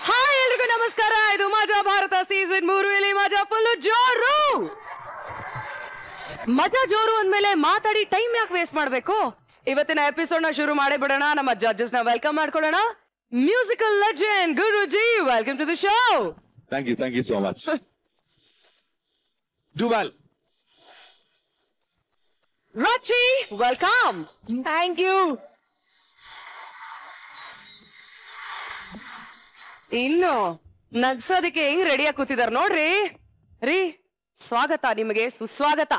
Hi ಎಲ್ರಿಗೂ ನಮಸ್ಕಾರ. ಇದು ಮಜಾ ಭಾರತ ಸೀಸನ್ 3. ಇಲ್ಲಿ ಮಜಾ ಫುಲ್ ಜೋರು. ಮಜಾ ಜೋರು ಅಂದ್ಮೇಲೆ ಮಾತಾಡಿ ಟೈಮ್ ಯಾಕೆ ವೇಸ್ಟ್ ಮಾಡ್ಬೇಕು? ಇವತ್ತಿನ ಎಪಿಸೋಡ್ ನ ಶುರು ಮಾಡೇ ಬಿಡೋಣ. ನಮ್ಮ ಜಡ್ಜಸ್ ನ ವೆಲ್ಕಮ್ ಮಾಡ್ಕೊಳ್ಳೋಣ. Musical legend Guruji, welcome to the show. Thank you so much. Do well. Rachi, welcome. Thank you. ಇನ್ನು ನಗ್ಸೋದಕ್ಕೆ ಹೆಂಗ್ ರೆಡಿಯಾಗಿ ಕೂತಿದಾರ ನೋಡ್ರಿ. ರೀ, ಸ್ವಾಗತ ನಿಮಗೆ, ಸುಸ್ವಾಗತ.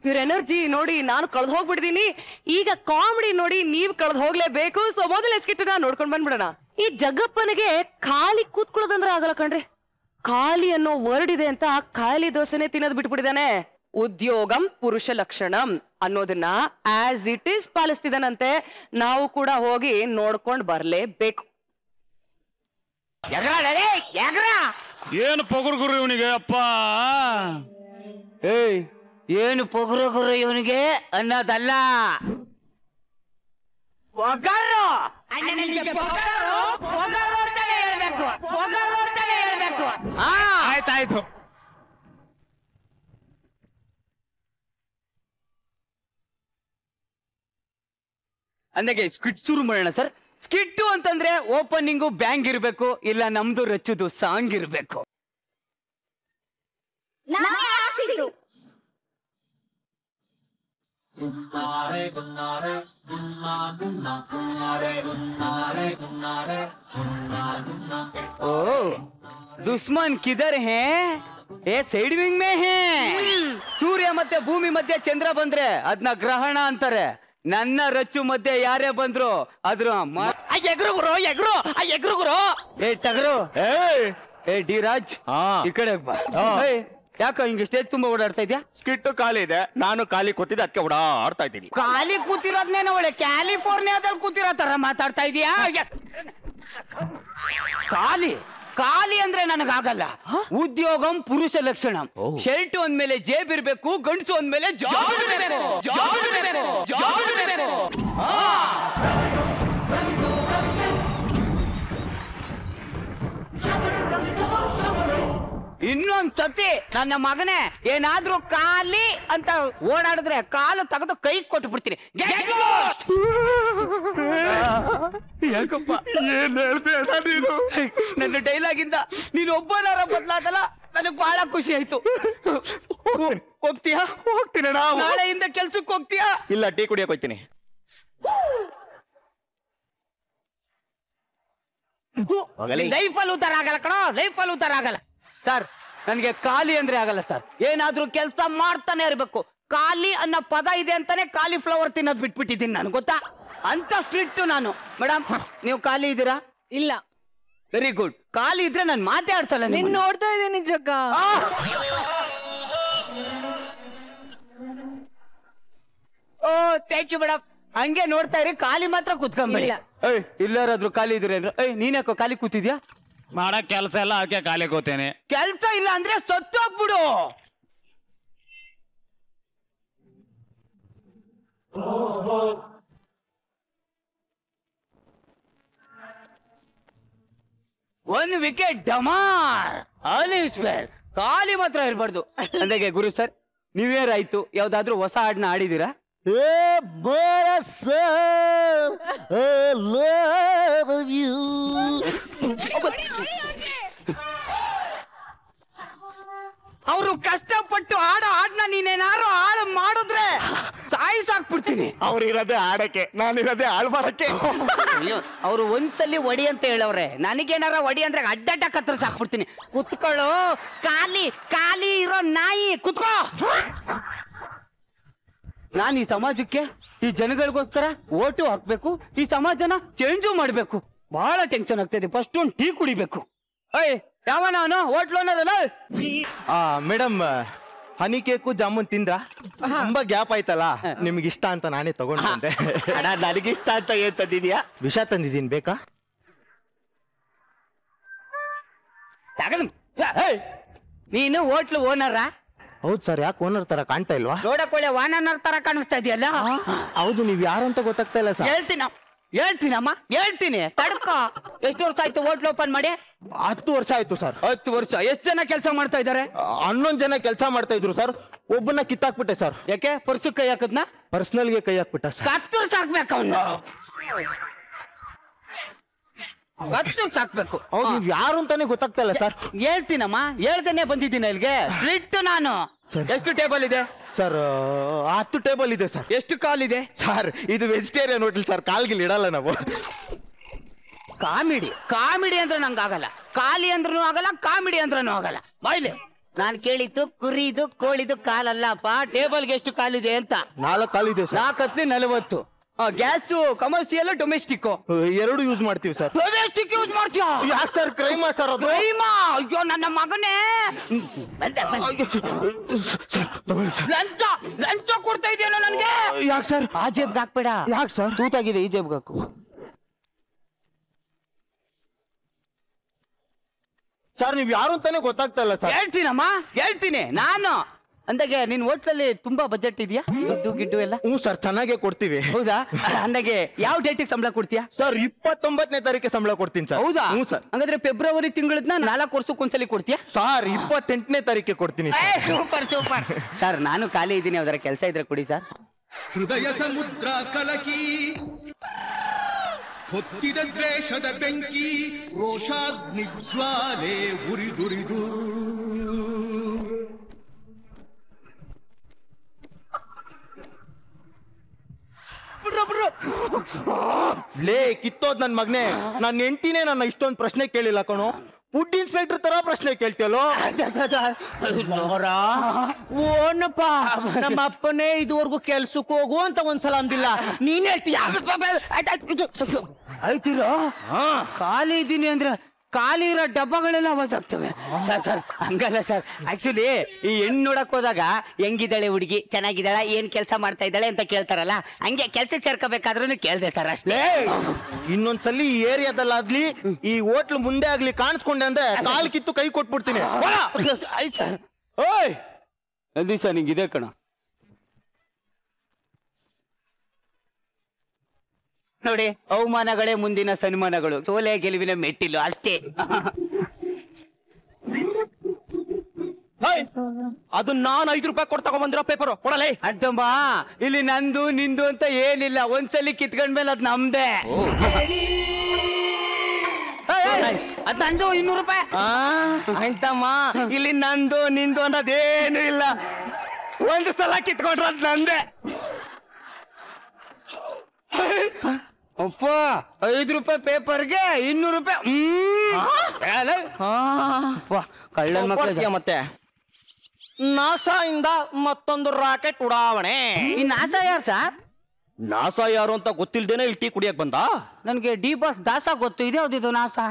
ಇವ್ರ ಎನರ್ಜಿ ನೋಡಿ ನಾನು ಕಳೆದು ಹೋಗ್ಬಿಡ್ತೀನಿ. ಈಗ ಕಾಮಿಡಿ ನೋಡಿ ನೀವು ಕಳೆದು ಹೋಗ್ಲೇಬೇಕು. ಸೊ ಮೊದಲ ಸ್ಕಿಟ್ ನೋಡ್ಕೊಂಡ್ ಬಂದ್ಬಿಡೋಣ. ಈ ಜಗ್ಗಪ್ಪನಿಗೆ ಖಾಲಿ ಕೂತ್ಕೊಳ್ಳೋದಂದ್ರೆ ಆಗಲ್ಲ ಕಣ್ರಿ. ಖಾಲಿ ಅನ್ನೋ ವರ್ಡ್ ಇದೆ ಅಂತ ಖಾಲಿ ದೋಸೆನೆ ತಿನ್ನೋದು ಬಿಟ್ಬಿಟ್ಟಿದಾನೆ. ಉದ್ಯೋಗಂ ಪುರುಷ ಲಕ್ಷಣಂ ಅನ್ನೋದನ್ನ ಆಸ್ ಇಟ್ ಈಸ್ ಪಾಲಿಸ್ತಿದಾನಂತೆ. ನಾವು ಕೂಡ ಹೋಗಿ ನೋಡ್ಕೊಂಡ್ ಬರ್ಲೇಬೇಕು. ಏನು ಪೊಗರು ಗುರು ಇವನಿಗೆ ಅಪ್ಪ. ಏಯ್, ಏನು ಪೊಗರು ಗುರು ಇವನಿಗೆ ಅನ್ನೋದಲ್ಲ, ಆಯ್ತಾಯ್ತು. ಅಂದಾಗೆ ಸ್ಕಿಟ್ ಶುರು ಮಾಡೋಣ ಸರ್. ಸ್ಕಿಟ್ಟು ಅಂತಂದ್ರೆ ಓಪನಿಂಗು ಬ್ಯಾಂಗ್ ಇರ್ಬೇಕು, ಇಲ್ಲ ನಮ್ದು ರಚ್ಚುದು ಸಾಂಗ್ ಇರ್ಬೇಕು. ಓ, ದುಶ್ಮನ್ ಕಿದರ್ ಹೇ? ಏ ಸೈಡ್ ವಿಂಗ್ ಮೇ ಹೇ. ಸೂರ್ಯ ಮತ್ತೆ ಭೂಮಿ ಮಧ್ಯೆ ಚಂದ್ರ ಬಂದ್ರೆ ಅದನ್ನ ಗ್ರಹಣ ಅಂತಾರೆ. ನನ್ನ ರಚ್ಚು ಮಧ್ಯೆ ಯಾರೇ ಬಂದ್ರು ಅದ್ರ ಎಗ್ರು. ಏ ಟಗರು, ಏ ಡಿ ರಾಜ್, ಈ ಕಡೆ ಬಾ. ಯಾಕ ಹಿಂಗೆ ಸ್ಟೇಜ್ ತುಂಬಾ ಓಡಾಡ್ತಾ ಇದ್ಯಾ? ಸ್ಕಿಟ್ ಖಾಲಿ ಇದೆ, ನಾನು ಖಾಲಿ ಕೂತಿದ್ದೆ, ಅದಕ್ಕೆ ಓಡಾಡ್ತಾ ಇದ್ದೀನಿ. ಖಾಲಿ ಕೂತಿರೋದ್ನೇನ ಒಳ್ಳೆ ಕ್ಯಾಲಿಫೋರ್ನಿಯಾದಲ್ಲಿ ಕೂತಿರೋ ತರ ಮಾತಾಡ್ತಾ ಇದೀಯಾ? ಖಾಲಿ ಅಂದ್ರೆ ನನಗಾಗಲ್ಲ. ಉದ್ಯೋಗಂ ಪುರುಷ ಲಕ್ಷಣ. ಶರ್ಟ್ ಅಂದ್ಮೇಲೆ ಜೇಬ್ ಇರ್ಬೇಕು, ಗಂಡಸು ಅಂದ್ಮೇಲೆ ಜಾಬ್ ಇರ್ಬೇಕು. ಇನ್ನೊಂದ್ ಸತಿ ನನ್ನ ಮಗನೇ ಏನಾದ್ರೂ ಖಾಲಿ ಅಂತ ಓಡಾಡಿದ್ರೆ ಕಾಲು ತೆಗೆದು ಕೈ ಕೊಟ್ಟು ಬಿಡ್ತೀನಿ. ಯಾಕಪ್ಪ ಏನ್ ಹೇಳ್ದೆ ನೀನು? ನನ್ನ ಡೈಲಾಗ್ ಇಂದ ನೀನು ಒಬ್ಬನಾರ ಬದಲಾದಲ್ಲ, ನನಗ್ ಬಹಳ ಖುಷಿ ಆಯ್ತು. ಹೋಗ್ತೀಯಾ? ಹೋಗ್ತೀನಿ. ನಾಳೆಯಿಂದ ಕೆಲ್ಸಕ್ಕೆ ಹೋಗ್ತೀಯಾ? ಇಲ್ಲ, ಟೀ ಕುಡಿಯಕ್ ಹೋಗ್ತೀನಿ. ಲೈಫಲ್ಲಿ ಉದ್ದಾರ ಆಗಲ್ಲ ಕಣೋ, ಲೈಫಲ್ಲಿ ಉದ್ದಾರ ಆಗಲ್ಲ. ಸರ್, ನನ್ಗೆ ಖಾಲಿ ಅಂದ್ರೆ ಆಗಲ್ಲ ಸರ್. ಏನಾದ್ರೂ ಕೆಲಸ ಮಾಡ್ತಾನೆ ಇರ್ಬೇಕು. ಖಾಲಿ ಅನ್ನೋ ಪದ ಇದೆ ಅಂತಾನೆ ಕಾಲಿಫ್ಲವರ್ ತಿನ್ನೋದ್ ಬಿಟ್ಬಿಟ್ಟಿದ್ದೀನಿ ನಾನು, ಗೊತ್ತಾ? ಅಂತ ಸ್ಟ್ರಿಕ್ಟ್ ನಾನು. ಮೇಡಮ್, ನೀವು ಖಾಲಿ ಇದ್ದೀರಾ? ಇಲ್ಲ. Very good. ಖಾಲಿ ಇದ್ರೆ ನಾನು ಮಾತಾಡ್ಸಲ್ಲ. ನೀನ್ ನೋಡ್ತಾ ಇದ್ದೀನಿ ಜಗ್ಗ. ಓ, ಥ್ಯಾಂಕ್ ಯು ಮೇಡಮ್. ಹಂಗೆ ನೋಡ್ತಾ ಇರಿ, ಖಾಲಿ ಮಾತ್ರ ಕೂತ್ಕೊಂಬೇಡಿ. ಇಲ್ಲಾರಾದ್ರೂ ಖಾಲಿ ಇದ್ರೆ ನೀನ್ಯಾಕೋ ಖಾಲಿ ಕೂತಿದ್ಯಾ? ಮಾಡಕ್ ಕೆಲಸ ಎಲ್ಲ ಅದಕ್ಕೆ ಖಾಲಿ ಕೂತೇನೆ. ಕೆಲ್ಸ ಇಲ್ಲ ಅಂದ್ರೆ ಸತ್ತೋಗ್ಬಿಡು. ಒಂದು ವಿಕೆಟ್ ಡಮಾರ್. All is well. ಖಾಲಿ ಮಾತ್ರ ಇರ್ಬಾರ್ದು. ಅಂದಾಗೆ ಗುರು ಸರ್, ನ್ಯೂ ಇಯರ್ ಆಯ್ತು, ಯಾವ್ದಾದ್ರು ಹೊಸ ಹಾಡನ್ನ ಆಡಿದೀರಾ? ಅವರು ಕಷ್ಟಪಟ್ಟು ಆಡೋ ಹಾಡನ್ನ ನೀನೇನಾರು ಹಾಳು ಮಾಡಿದ್ರೆ ಸಾಯಿಸಾಕ್ಬಿಡ್ತೀನಿ. ಅವ್ರಿರೋದೇ ಆಡಕ್ಕೆ, ನಾನಿರೋದೇ ಹಾಳು ಮಾಡಕ್ಕೆ. ಅವ್ರು ಒಂದ್ಸಲಿ ಒಡಿ ಅಂತ ಹೇಳವ್ರೆ, ನನಗೇನಾರ ಒಡಿ ಅಂದ್ರೆ ಅಡ್ಡಡ್ಡ ಕತ್ತರಿಸಿ ಹಾಕ್ಬಿಡ್ತೀನಿ. ಕುತ್ಕೊಳ್ಳೋ, ಖಾಲಿ ಇರೋ ನಾಯಿ ಕುತ್ಕೋ. ನಾನು ಈ ಸಮಾಜಕ್ಕೆ, ಈ ಜನಗಳಿಗೋಸ್ಕರ ಓಟು ಹಾಕ್ಬೇಕು, ಈ ಸಮಾಜನ ಚೇಂಜು ಮಾಡ್ಬೇಕು. ಬಹಳ ಟೆನ್ಷನ್ ಆಗ್ತಾ ಇದೆ. ಫಸ್ಟ್ ಒಂದು ಟೀ ಕುಡಿಬೇಕು. ಯಾವ ನಾನು ಹೋಟ್ಲ್ ಓನರಲ್ಲ? ಮೇಡಮ್, ಹನಿ ಕೇಕು ಜಾಮೂನ್ ತಿಂದ್ರ? ತುಂಬಾ ಗ್ಯಾಪ್ ಆಯ್ತಲ್ಲ, ನಿಮ್ಗೆ ಇಷ್ಟ ಅಂತ ನಾನೇ ತಗೊಂಡೆ. ನನಗಿಷ್ಟ ಅಂತ ಏನ್ ತಂದಿದ್ಯಾ? ವಿಷ ತಂದಿದ್ದೀನಿ, ಬೇಕಾ? ನೀನು ಹೋಟ್ಲು ಓನರ? ಹೌದು ಸರ್, ಯಾಕೆ ಓನರ್ ತರ ಕಾಣ್ತಾ ಇಲ್ವಾ? ನೋಡಕೊಳ್ಳೆ ವಾನರ್ ತರ ಕಾಣಿಸ್ತಾ ಇದೆಯಲ್ಲ. ಹೌದು, ನೀವ್ ಯಾರು ಅಂತ ಗೊತ್ತಾಗ್ತಾ ಇಲ್ಲ ಸರ್. ಹೇಳ್ತೀನಮ್ಮ ಹೇಳ್ತೀನಿ, ತಡ್ಕ. ಎಷ್ಟು ವರ್ಷ ಆಯ್ತು ಹೋಟ್ಲ್ ಓಪನ್ ಮಾಡಿ? 10 ವರ್ಷ ಆಯ್ತು ಸರ್. 10 ವರ್ಷ. ಎಷ್ಟು ಜನ ಕೆಲಸ ಮಾಡ್ತಾ ಇದಾರೆ? 11 ಜನ ಕೆಲಸ ಮಾಡ್ತಾ ಇದ್ರು ಸರ್. ಒಬ್ಬನ ಕಿತ್ತಾಕ್ಬಿಟ್ಟೆ ಸರ್. ಯಾಕೆ? ಪರ್ಸು ಕೈ ಹಾಕದ್ನ? ಪರ್ಸನಲ್ಗೆ ಕೈ ಹಾಕ್ಬಿಟ್ಟ ಸರ್. 10 ವರ್ಷ ಹಾಕ್ಬೇಕು ಅವನ್ನ. 10 ವರ್ಷ ಹಾಕ್ಬೇಕು. ಹೌದು, ನೀವ್ ಯಾರು ಅಂತಾನೆ ಗೊತ್ತಾಗ್ತಾ ಇಲ್ಲ ಸರ್. ಹೇಳ್ತೀನಮ್ಮ, ಹೇಳ್ದೇನೆ ಬಂದಿದ್ದೀನಿ ಇಲ್ಲಿಗೆ. ಸ್ಪ್ಲಿಟ್ ನಾನು. ಎಷ್ಟು ಟೇಬಲ್ ಇದೆ ಸರ್? 10 ಟೇಬಲ್ ಇದೆ ಸರ್. ಎಷ್ಟು ಕಾಲ್ ಇದೆ ಸರ್? ಇದು ವೆಜಿಟೇರಿಯನ್ ಹೋಟೆಲ್ ಸರ್, ಕಾಲ್ಗಿಲ್ ಇಡಲ್ಲ ನಾವು. ಕಾಮಿಡಿ ಅಂದ್ರೆ ನಂಗೆ ಆಗಲ್ಲ. ಖಾಲಿ ಅಂದ್ರೂ ಆಗಲ್ಲ, ಕಾಮಿಡಿ ಅಂದ್ರೂ ಆಗಲ್ಲ. ಬಾಯ್ಲೆ, ನಾನು ಕೇಳಿದ್ದು ಕುರಿದು ಕೋಳಿದು ಕಾಲಲ್ಲಪ್ಪ. ಟೇಬಲ್ಗೆ ಎಷ್ಟು ಕಾಲಿದೆ ಅಂತ. 4 ಕಾಲಿದೆ sir. 4 40. Gas commercial domestic 2 use ಮಾಡ್ತೀವಿ ಸರ್. ಡೊಮೆಸ್ಟಿಕ್ ಯೂಸ್ ಮಾಡ್ತೀಯ? ಯಾಕೆ ಸರ್? ಕ್ರೈಮಾ ಸರ್ ಅದು. ಕ್ರೈಮಾ? ಅಯ್ಯೋ ನನ್ನ ಮಗನೇ, ಲಂಚ ಕೊಡ್ತಾ ಇದೆಯಲ್ಲ ನನ್ಗೆ. ಯಾಕೆ ಸರ್? ಆ ಜೇಬ್ಗೆ ಹಾಕ್ಬೇಡ. ಯಾಕೆ ಸರ್? ತೂತಾಗಿದೆ, ಈ ಜೇಬ್ಗೆ ಹಾಕು. ಸರ್, ನೀವ್ ಯಾರು ಅಂತಾನೆ ಗೊತ್ತಾಗ್ತಾ ಇಲ್ಲ ಸರ್. ಹೇಳ್ತೀನಿ ನಾನು. ಅಂದಾಗೆ ನಿನ್ ಹೋಟ್ಲಲ್ಲಿ ತುಂಬಾ ಬಜೆಟ್ ಇದೆಯಾ? ದುಡ್ಡು ಗಿಡ್ಡು ಎಲ್ಲ? ಹ್ಞೂ ಸರ್, ಚೆನ್ನಾಗೇ ಕೊಡ್ತೀವಿ. ಹೌದಾ? ಅಂದಾಗೆ ಯಾವ ಡೇಟಿಗೆ ಸಂಬಳ ಕೊಡ್ತೀಯಾ? ಸರ್, 29ನೇ ತಾರೀಕಿಗೆ ಸಂಬಳ ಕೊಡ್ತೀನಿ ಸರ್. ಹೌದಾ? ಹ್ಞೂ ಸರ್. ಹಂಗಾದ್ರೆ ಫೆಬ್ರವರಿ ತಿಂಗಳನ್ನ 4 ವರ್ಷಕ್ಕೊಂದ್ಸಲಿ ಕೊಡ್ತೀಯಾ? ಸರ್, 28ನೇ ತಾರೀಕಿಗೆ ಕೊಡ್ತೀನಿ. ಸೂಪರ್ ಸರ್, ನಾನು ಖಾಲಿ ಇದ್ದೀನಿ, ಯಾವ್ದಾರ ಕೆಲಸ ಇದ್ರೆ ಕೊಡಿ ಸರ್. ಹೃದಯ ಸಮುದ್ರ ಕಲಕಿ ಹೊತ್ತಿದ ದ್ವೇಷದ ಬೆಂಕಿ, ರೋಷಾಗ್ನಿ ಜ್ವಾಲೆ ಉರಿದುರಿದು ಲೇ ಕಿತ್ತೋದ್ ನನ್ ಮಗನೇ, ನನ್ನ ಹೆಂಡತಿನೇ ನನ್ನ ಇಷ್ಟೊಂದು ಪ್ರಶ್ನೆ ಕೇಳಿಲ್ಲ ಕಣೋ. ಫುಡ್ ಇನ್ಸ್ಪೆಕ್ಟರ್ ತರ ಪ್ರಶ್ನೆ ಕೇಳ್ತಿಯಲ್ಲೋ. ಓನಪ್ಪ, ನಮ್ಮ ಅಪ್ಪನೇ ಇದುವರೆಗೂ ಕೆಲ್ಸಕ್ಕೆ ಹೋಗು ಅಂತ ಒಂದ್ಸಲ ಅಂದಿಲ್ಲ, ನೀನ್ ಹೇಳ್ತೀಯ? ಆಯ್ತಿಲ್ಲ, ಖಾಲಿ ಇದ್ದೀನಿ ಅಂದ್ರೆ ಖಾಲಿ ಇರೋ ಡಬ್ಬಗಳೆಲ್ಲ ಆವಾಜ್ ಆಗ್ತವೆ. ಸರ್ ಹಂಗಲ್ಲ ಸರ್, ಆಕ್ಚುಲಿ ಈ ಹೆಣ್ಣು ನೋಡಕ್ ಹೋದಾಗ ಹೆಂಗಿದ್ದಾಳೆ ಹುಡುಗಿ, ಚೆನ್ನಾಗಿದ್ದಾಳ, ಏನ್ ಕೆಲಸ ಮಾಡ್ತಾ ಇದ್ದಾಳೆ ಅಂತ ಕೇಳ್ತಾರಲ್ಲ, ಹಂಗೆ ಕೆಲ್ಸಕ್ಕೆ ಸೇರ್ಕೋಬೇಕಾದ್ರೂ ಕೇಳ್ದೆ ಸರ್ ಅಷ್ಟೇ. ಇನ್ನೊಂದ್ಸಲಿ ಈ ಏರಿಯಾದಲ್ಲಾಗ್ಲಿ ಈ ಹೋಟ್ಲ್ ಮುಂದೆ ಆಗ್ಲಿ ಕಾಣಿಸ್ಕೊಂಡೆ ಅಂದ್ರೆ ಕಾಲ್ ಕಿತ್ತು ಕೈ ಕೊಟ್ಬಿಡ್ತೀನಿ. ಆಯ್ತು ಸರ್. ಓಯ್ ದಿವಸ ನಿಂಗಿದೆ ಕಣ. ನೋಡಿ, ಅವಮಾನಗಳೇ ಮುಂದಿನ ಸನ್ಮಾನಗಳು, ಸೋಲೆ ಗೆಲುವಿನ ಮೆಟ್ಟಿಲು ಅಷ್ಟೇ. ಅದು ನಾನು 5 ರೂಪಾಯಿ ಕೊಟ್ಟು ತಗೊಂಡ್ಬಂದಿರೋ ಪೇಪರ್ ಕೊಡಲೇ. ಅಡ್ಡಮ್ಮ, ಇಲ್ಲಿ ನಂದು ನಿಂದು ಅಂತ ಏನಿಲ್ಲ, ಒಂದ್ಸಲಿ ಕಿತ್ಕೊಂಡ್ಮೇಲೆ ಅದ್ ನಮ್ದೆ. ಅದ್ ನಂದು 200 ರೂಪಾಯಿ. ಆಯ್ತಮ್ಮ, ಇಲ್ಲಿ ನಂದು ನಿಂದು ಅನ್ನೋದೇನು ಇಲ್ಲ. ಒಂದು ಸಲ ಕಿತ್ಕೊಂಡ್ರೆ ಅದ್ ನಂದೆ. ಅಪ್ಪ, 5 ರೂಪಾಯಿ ಪೇಪರ್ಗೆ 200 ರೂಪಾಯಿ. ಕಳ್ಳನ ಮಕ್ಕಳು. ಮತ್ತೆ ನಾಸಾ ಇಂದ ಮತ್ತೊಂದು ರಾಕೆಟ್ ಉಡಾವಣೆ. ಈ ನಾಸಾ ಯಾರು ಸರ್? ನಾಸಾ ಯಾರು ಅಂತ ಗೊತ್ತಿಲ್ದೇನೆ ಇಲ್ಲಿ ಟೀ ಕುಡಿಯಕ್ ಬಂದ? ನನ್ಗೆ ಡಿ ಬಾಸ್ ದಾಸ ಗೊತ್ತು, ಇದೆ ಯಾವ್ದಿದು ನಾಸಾ?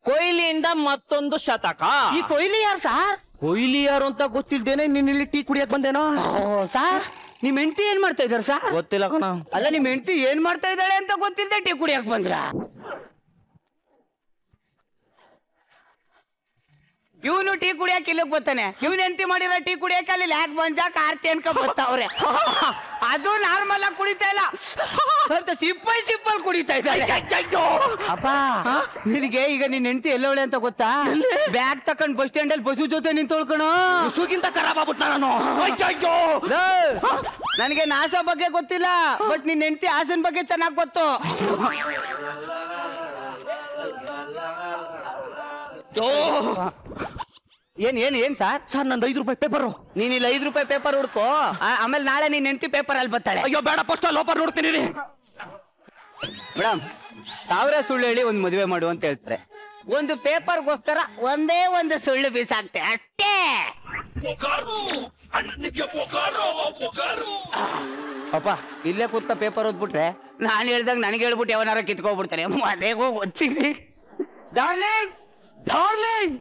ಕೊಹ್ಲಿಯಿಂದ ಮತ್ತೊಂದು ಶತಕ. ಈ ಕೊಹ್ಲಿ ಯಾರು ಸರ್? ಕೊಹ್ಲಿ ಯಾರು ಅಂತ ಗೊತ್ತಿಲ್ದೇನೆ ನೀನ್ ಇಲ್ಲಿ ಟೀ ಕುಡಿಯಕ್ ಬಂದೇನೋ. ಸರ್, ನಿಮ್ ಹೆಂಡತಿ ಏನ್ ಮಾಡ್ತಾ ಇದಾರೆ ಸರ್? ಗೊತ್ತಿಲ್ಲ ಕಣ. ಅಲ್ಲ, ನಿಮ್ ಹೆಂಡತಿ ಏನ್ ಮಾಡ್ತಾ ಇದ್ದಾಳೆ ಅಂತ ಗೊತ್ತಿಲ್ಲದೆ ಟೀ ಕುಡಿಯಕ್ ಬಂದ್ರ? ಇವನು ಟೀ ಕುಡಿಯಕ್ ಇಲ್ಲಕ್ ಬರ್ತಾನೆ, ಇವನ್ ಹೆಂಡತಿ ಮಾಡಿರೋ ಟೀ ಕುಡಿಯಕ್ಕೆ ಅಲ್ಲಿ ಲ್ಯಾಕ್ ಬಂಜ ಕಾರ್ತಿ ಅನ್ಕ ಬರ್ತಾವ್ರೆ. ಅದು ನಾರ್ಮಲ್ ಆಗಿ ಕುಡಿತಾ ಇಲ್ಲ, ಸಿಪ್ಪಲ್ ಕುಡಿತಾ ಇದ್ದಾರೆ. ಅಪ್ಪ, ನಿನಗೆ ಈಗ ನಿನ್ ಹೆಂಡತಿ ಎಲ್ಲವಳೆ ಅಂತ ಗೊತ್ತಾ? ಬ್ಯಾಗ್ ತಕೊಂಡ್ ಬಸ್ ಸ್ಟ್ಯಾಂಡ್ ಅಲ್ಲಿ ಬಸ್ಸು ಜೊತೆ ನಿಂತೊಳ್ಕಣೋ. ಸುಗಿಂತ ಖರಾಬ್ ಆಗ್ಬಿಟ್ಟ ನಾನು. ನನಗೆ ನಾಸಾ ಬಗ್ಗೆ ಗೊತ್ತಿಲ್ಲ, ಬಟ್ ನಿನ್ ಹೆಂಡತಿ ಹಾಸನ್ ಬಗ್ಗೆ ಚೆನ್ನಾಗ್ ಗೊತ್ತು. ಏನ್ ಸರ್? ಸರ್, ನಂದು 5 ರೂಪಾಯಿ ಪೇಪರ್. ನೀನ್ ಇಲ್ಲಿ 5 ರೂಪಾಯಿ ಪೇಪರ್ ಹುಡ್ಕೋ, ಆಮೇಲೆ ನಾಳೆ ನೀನ್ ಹೆಂಡತಿ ಪೇಪರ್ ಅಲ್ಲಿ ಬರ್ತಾಳೆ. ಅಯ್ಯೋ ಬೇಡ, ಫಸ್ಟ್ ಲೋಪರ್ ನೋಡ್ತೀನಿ. ಮೇಡಮ್, ಸಾವಿರ ಸುಳ್ಳು ಹೇಳಿ ಒಂದ್ ಮದುವೆ ಮಾಡು ಅಂತ ಹೇಳ್ತಾರೆ. ಒಂದು ಪೇಪರ್ಗೋಸ್ಕರ ಒಂದೇ ಒಂದು ಸುಳ್ಳು ಬೀಸಾಕ್ತೆ ಅಷ್ಟೇ. ಅಪ್ಪ, ಇಲ್ಲೇ ಕೂತ ಪೇಪರ್ ಓದ್ಬಿಟ್ರೆ ನಾನು ಹೇಳ್ದಾಗ ನನಗೆ ಹೇಳ್ಬಿಟ್ಟು ಯಾವನಾರ ಕಿತ್ಕೋಗ್ಬಿಡ್ತಾನೆ. ಮನೆಗೆ ಹೋಗಿ ಓದ್ತೀನಿ. Darling, darling.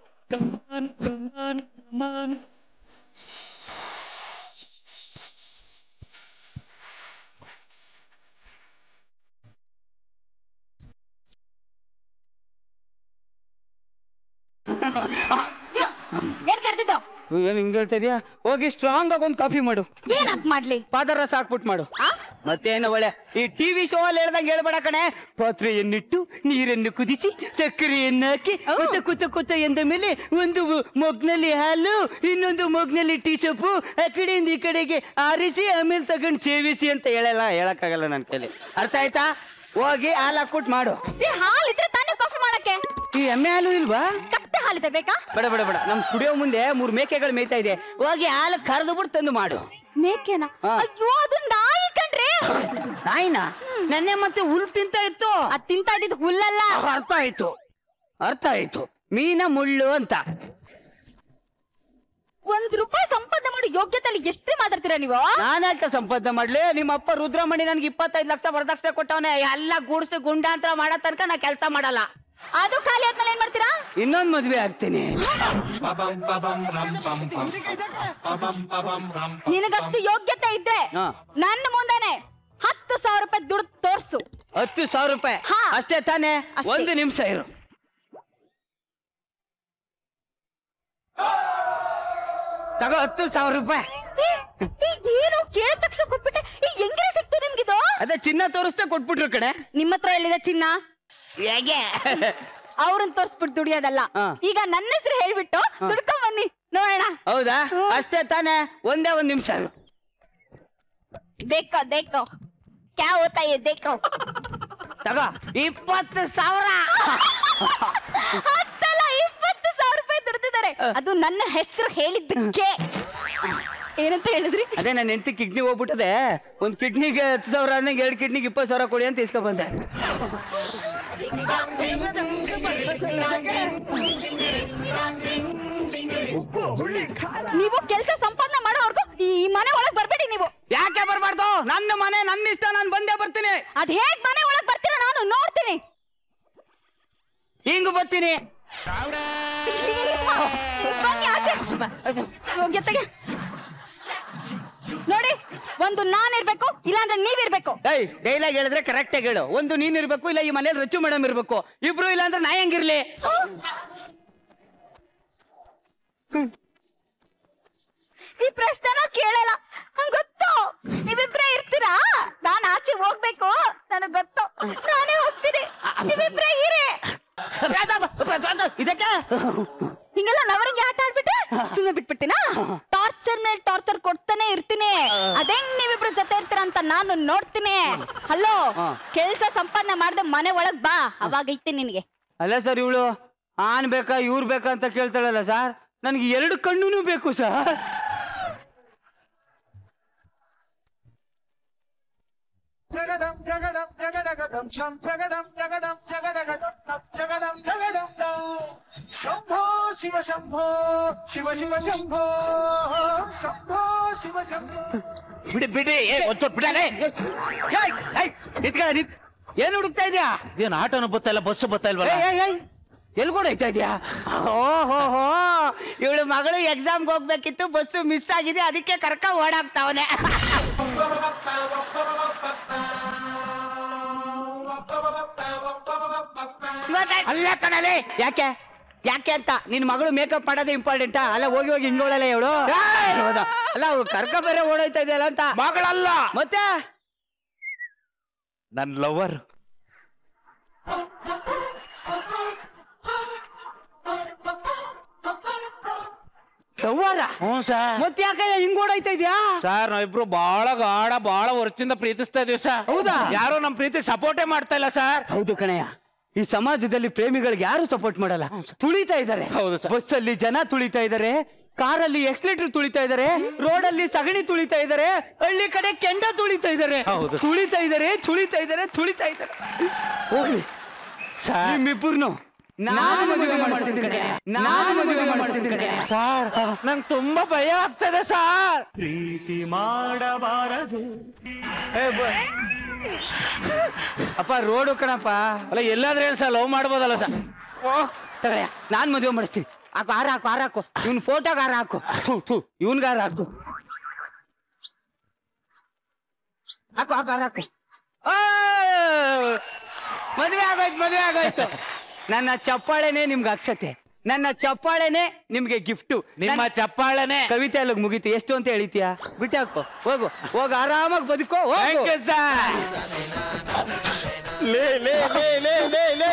ಏನ್ ಹಿಂಗ್ ಹೇಳ್ತಾ ಇದೀಯಾ? ಹೋಗಿ ಸ್ಟ್ರಾಂಗ್ ಆಗಿ ಒಂದು ಕಾಫಿ ಮಾಡು. ಮಾಡ್ಲಿ ಪಾದರ ರಸ ಹಾಕ್ಬಿಟ್ಟು ಮಾಡು. ಮತ್ತೇನು ಒಳ್ಳೆ ಈ ಟಿವಿ ಶೋ ಅಲ್ಲಿ ಹೇಳ್ದಂಗೆ ಹೇಳ್ಬೇಡ ಕಣೆ. ಪಾತ್ರೆಯನ್ನಿಟ್ಟು ನೀರನ್ನು ಕುದಿಸಿ ಸಕ್ಕರೆಯನ್ನು ಹಾಕಿ ಕುತ ಎಂದ ಮೇಲೆ ಒಂದು ಮೊಗ್ನಲ್ಲಿ ಹಾಲು, ಇನ್ನೊಂದು ಮೊಗ್ನಲ್ಲಿ ಟೀ ಸೊಪ್ಪು, ಆ ಕಡೆಯಿಂದ ಈ ಕಡೆಗೆ ಆರಿಸಿ ಆಮೇಲೆ ತಗೊಂಡು ಸೇವಿಸಿ ಅಂತ ಹೇಳಕ್ಕಾಗಲ್ಲ ನನ್ನ ಕೈಲಿ. ಅರ್ಥ ಆಯ್ತಾ? ಹೋಗಿ ಹಾಲು ಹಾಕ್ಬಿಟ್ಟು ಮಾಡು. ಹಾಲಿದ್ರೆ ತಾನೇ ಕಾಫಿ ಮಾಡಕ್ಕೆ. ಈ ಎಮ್ಮೆ ಹಾಲು ಇಲ್ವಾ? ಕತ್ತೆ ಹಾಲಿದೆ ಬೇಕಾ? ಬೇಡ ಬೇಡ ಬೇಡ, ನಮ್ ಸ್ಟುಡಿಯೋ ಮುಂದೆ 3 ಮೇಕೆಗಳು ಮೇಯ್ತಾ ಇದೆ. ಹೋಗಿ ಹಾಲು ಕರೆದು ಬಿಟ್ಟು ತಂದು ಮಾಡು. ಮೇಕೆನಾ? ಅಯ್ಯೋ ಅದು ನಾಯಿ ಕಣ್ರಿ. ನಾಯಿನ? ನೆನ್ನೆ ಮತ್ತೆ ಹುಲ್ ತಿಂತ ಇತ್ತು. ಅದ್ ತಿಂತಾ ಇದ್ದಿದ್ದು ಹುಲ್ಲಲ್ಲ. ಅರ್ಥ ಆಯ್ತು. ಮೀನ ಮುಳ್ಳು ಅಂತ. ₹1 ಸಂಪಾದನೆ ಮಾಡಿ ಯೋಗ್ಯತೆಯಲ್ಲಿ ಎಷ್ಟು ಮಾತಾಡ್ತೀರಾ ನೀವು? ನಾನ್ಯಾಕೆ ಸಂಪಾದನೆ ಮಾಡ್ಲಿ? ನಿಮ್ಮ ಅಪ್ಪ ರುದ್ರಮಣಿ ನನ್ಗೆ 25 ಲಕ್ಷ ವರದಕ್ಷಿಣೆ ಕೊಟ್ಟವನೆ. ಎಲ್ಲ ಗೂಡ್ಸಿ ಗುಂಡಾಂತರ ಮಾಡೋ ತನಕ ನಾ ಕೆಲಸ ಮಾಡಲ್ಲ. ಅದು ಖಾಲಿ ಆದ್ಮೇಲೆ ಏನ್ ಮಾಡ್ತೀರಾ? ಇನ್ನೊಂದ್ ಮದ್ವೆ ಆಗ್ತೀನಿ. ನಿನಗಷ್ಟು ಯೋಗ್ಯತೆ ಇದ್ರೆ ನನ್ನ ಮುಂದೆನೆ ₹10,000 ದುಡ್ಡು ತೋರ್ಸು. ₹10,000? ಅಷ್ಟೇ ತಾನೇ? 1 ನಿಮಿಷ ಇರು. ತಗೋ ₹10,000. ಏನು ಕೇಳಿದ ತಕ್ಷಣ ಕೊಟ್ಬಿಟ್ಟೆ? ಹೆಂಗೆ ಸಿಕ್ತು ನಿಮ್ಗಿದು? ಅದೇ ಚಿನ್ನ ತೋರಿಸ್ತಾ ಕೊಟ್ಬಿಟ್ರು ಕಡೆ. ನಿಮ್ಮ ಹತ್ರ ಎಲ್ಲಿದೆ ಚಿನ್ನ? ಹೇಗೆ? ಅವ್ರನ್ನ ತೋರ್ಸ್ಬಿಟ್ಟು ದುಡಿಯೋದಲ್ಲ. ಈಗ ನನ್ನ ಹೆಸರು ಹೇಳ್ಬಿಟ್ಟು ದುಡ್ಕೊಂಡ್ ಬನ್ನಿ ನೋಡೋಣ. ಹೌದಾ? ಅಷ್ಟೇ ತಾನೇ? 1 ನಿಮಿಷ ಇರು. ದೇಖೋ ದೇಖೋ ಕ್ಯಾ ಹೋತಾ ಹೈ ದೇಖೋ. ತಗೋ 20,000. ಹತ್ತಲ್ಲ ₹20,000 ದುಡ್ದಿದ್ದಾರೆ. ಅದು ನನ್ನ ಹೆಸರು ಹೇಳಿದ್ದಕ್ಕೆ. ಏನಂತ ಹೇಳಿದ್ರಿ? ಅದೇ ನನ್ನ ಹೆಂಡತಿ ಕಿಡ್ನಿ ಹೋಗ್ಬಿಟ್ಟದೆ. ಒಂದ್ ಕಿಡ್ನಿಗೆ 10,000 ಅನ್ನಂಗೆ 2 ಕಿಡ್ನಿಗೆ 20,000 ಕೊಡಿ ಅಂತ ಇಸ್ಕೊ ಬಂದೆ. ನೀವು ಕೆಲಸ ಸಂಪಾದನೆ ಮಾಡೋವರೆಗೂ ಈ ಮನೆ ಒಳಗ್ ಬರ್ಬೇಡಿ ನೀವು. ಯಾಕೆ ಬರ್ಬಾರ್ದು? ನನ್ನ ಮನೆ ನನ್ನ ಇಷ್ಟ, ನಾನು ಬಂದೇ ಬರ್ತೀನಿ. ಅದ್ ಹೇಗ್ ಮನೆ ಒಳಗ್ ಬರ್ತೀರಾ ನಾನು ನೋಡ್ತೀನಿ. ಹಿಂಗ್ ಬರ್ತೀನಿ. ಬನ್ನಿ ಆಚೆ. ಯೋಗ್ಯತೆಗೆ ನೋಡಿ, ಒಂದು ನಾನಿರ್ಬೇಕು, ಇಲ್ಲಾಂದ್ರೆ ನೀವಿರ್ಬೇಕು. ಡೈಲಾಗ್ ಹೇಳಿದ್ರೆ ಕರೆಕ್ಟ್ ಆಗಿ ಹೇಳು. ಒಂದು ನೀನ್ ಇರ್ಬೇಕು, ಇಲ್ಲ ಈ ಮನೇಲಿ ರಚ್ಚು ಮೇಡಮ್ ಇರ್ಬೇಕು. ಇಬ್ರು ಇಲ್ಲ ಅಂದ್ರೆ ನಾ ಹೆಂಗಿರ್ಲಿ? ಈ ಪ್ರಶ್ನೆನ ಕೇಳಲ್ಲ. ನಂಗೆ ಗೊತ್ತು ನೀವಿಬ್ರೇ ಇರ್ತೀರಾ. ನಾನ್ ಆಚೆ ಹೋಗ್ಬೇಕು, ನನಗ್ ಗೊತ್ತು. ನಾನೇ ಹೋಗ್ತೀನಿ, ನೀವಿಬ್ರೇ ಇರಿ. ಇದಕ್ಕೆ ಹಿಂಗೆಲ್ಲ ನವರಂಗೆ ಆಟ ಆಡ್ಬಿಟ್ಟೆ ಸುಮ್ಮನೆ ಬಿಟ್ಬಿಟ್ಟಿನಾ? ಟಾರ್ಚರ್ ಮೇಲೆ ಟಾರ್ಚರ್ ಕೊಡ್ತಾನೆ ಇರ್ತೀನಿ. ಅದೇಂಗ್ ನೀವಿಬ್ರು ಜೊತೆ ಇರ್ತೀರ ಅಂತ ನಾನು ನೋಡ್ತೀನಿ. ಹಲೋ, ಕೆಲ್ಸ ಸಂಪಾದನೆ ಮಾಡ್ದೆ ಮನೆ ಒಳಗ್ ಬಾ, ಅವಾಗ ಐತಿ ನಿನ್ಗೆ. ಅಲ್ಲ ಸರ್, ಇವಳು ಆನ್ ಬೇಕಾ ಇವ್ರು ಬೇಕಾ ಅಂತ ಕೇಳ್ತಾಳಲ್ಲ ಸರ್. ನನ್ಗೆ 2 ಕಣ್ಣು ಬೇಕು ಸರ್. ಶಂಭೋ ಶಿವ ಶಂಭೋ ಶಿವ ಶಿವ ಶಂಭೋ ಶಂಭೋ ಶಿವ ಶಂಭೋ. ಬಿಡಿ ಏನ್ ಹುಡುಕ್ತಾ ಇದ್ಯಾ? ಏನ್ ಆಟೋನು ಬತ್ತಾ ಇಲ್ಲ, ಬಸ್ಸು ಬತ್ತಾ ಇಲ್ವಲ್ಲ? ಎಲ್ಲಿ ಕೂಡ ಇಡ್ತಾ ಇದ್ಯಾ? ಓಹೋ, ಇವಳು ಮಗಳು ಎಕ್ಸಾಮ್ಗೆ ಹೋಗ್ಬೇಕಿತ್ತು, ಬಸ್ಸು ಮಿಸ್ ಆಗಿದೆ, ಅದಕ್ಕೆ ಕರ್ಕ ಓಡಾಕ್ತಾವನೆ. ಅಲ್ಲ ಕಣಲೆ. ಯಾಕೆ ಯಾಕೆ ಅಂತ ನಿನ್ ಮಗಳು ಮೇಕಪ್ ಮಾಡೋದೇ ಇಂಪಾರ್ಟೆಂಟಾ? ಅಲ್ಲ ಹೋಗಿ ಹೋಗಿ ಹಿಂಗೋಳಲ್ಲ ಇವಳು. ಅಲ್ಲ ಅವ್ಳು ಕರ್ಕ ಬೇರೆ ಓಡೋಯ್ತಾ ಇದೆಯಲ್ಲ ಅಂತ. ಮಗಳಲ್ಲ ಮತ್ತೆ ನನ್ ಲವರ್. ಹ್ಞೂ ಸರ್. ಮತ್ತೆ ಯಾಕೆ ಹಿಂಗ್ ಓಡಾಯ್ತಾ ಇದ್ಯಾ? ಸರ್ ನಾವಿಬ್ರು ಬಹಳ ವರ್ಷದಿಂದ ಪ್ರೀತಿಸ್ತಾ ಇದೀವಿ ಸರ್. ಹೌದಾ? ಯಾರೋ ನಮ್ ಪ್ರೀತಿಗೆ ಸಪೋರ್ಟೇ ಮಾಡ್ತಾ ಇಲ್ಲ ಸರ್. ಹೌದು ಕಣಯ್ಯ, ಈ ಸಮಾಜದಲ್ಲಿ ಪ್ರೇಮಿಗಳಿಗೆ ಯಾರು ಸಪೋರ್ಟ್ ಮಾಡಲ್ಲ. ತುಳಿತಾ ಇದ್ದಾರೆ. ಹೌದು ಸರ್. ಬಸ್ಸಲ್ಲಿ ಜನ ತುಳಿತಾ ಇದ್ದಾರೆ, ಕಾರಲ್ಲಿ ಎಕ್ಸ್ಲೇಟರ್ ತುಳಿತಾ ಇದ್ದಾರೆ, ರೋಡಲ್ಲಿ ಸಗಣಿ ತುಳಿತಾ ಇದ್ದಾರೆ, ಹಳ್ಳಿ ಕಡೆ ಕೆಂಡ ತುಳಿತಾ ಇದ್ದಾರೆ. ಹೌದು. ತುಳಿತಾ ಇದ್ದಾರೆ. ಹೋಗ್ಲಿ ಸರ್, ನಿಮ್ಮಿಬ್ಬರನ್ನು ನಾನು ಮದುವೆ ಮಾಡ್ತಿದ್ದೀನಿ ಕಣೆ. ಸರ್ ನಂಗೆ ತುಂಬಾ ಭಯ ಆಗ್ತದೆ ಸರ್. ಪ್ರೀತಿ ಮಾಡಬಾರದು. ಅಪ್ಪ ರೋಡು ಕಣಪ್ಪ. ಅಲ್ಲ ಎಲ್ಲಾದ್ರೆ ಸರ್ ಲವ್ ಮಾಡ್ಬೋದಲ್ಲ ಸರ್? ತಗೊಳ್ಳ, ನಾನ್ ಮದುವೆ ಮಾಡಿಸ್ತೀನಿ. ಹಾರ ಹಾಕು. ಇವ್ನ ಫೋಟೋಗ ಹಾರ ಹಾಕು. ಇವನ್ಗ ಹಾರ ಹಾಕು. ಹಾರ ಹಾಕು. ಮದುವೆ ಆಗೋಯ್ತು. ನನ್ನ ಚಪ್ಪಾಳೆನೆ ನಿಮ್ಗೆ ಅಕ್ಷತೆ. ನನ್ನ ಚಪ್ಪಾಳೆನೆ ನಿಮ್ಗೆ ಗಿಫ್ಟು. ನಿಮ್ಮ ಚಪ್ಪಾಳೆನೆ ಕವಿತೆ ಅಲ್ಲಿಗೆ ಮುಗೀತು. ಎಷ್ಟು ಅಂತ ಹೇಳಿತೀಯಾ? ಬಿಟ್ಟು ಹಾಕೋ, ಹೋಗು ಹೋಗು, ಆರಾಮಾಗಿ ಬದುಕೋ. ಲೇ ಲೇ ಲೇ ಲೇ ಲೇ ಲೇ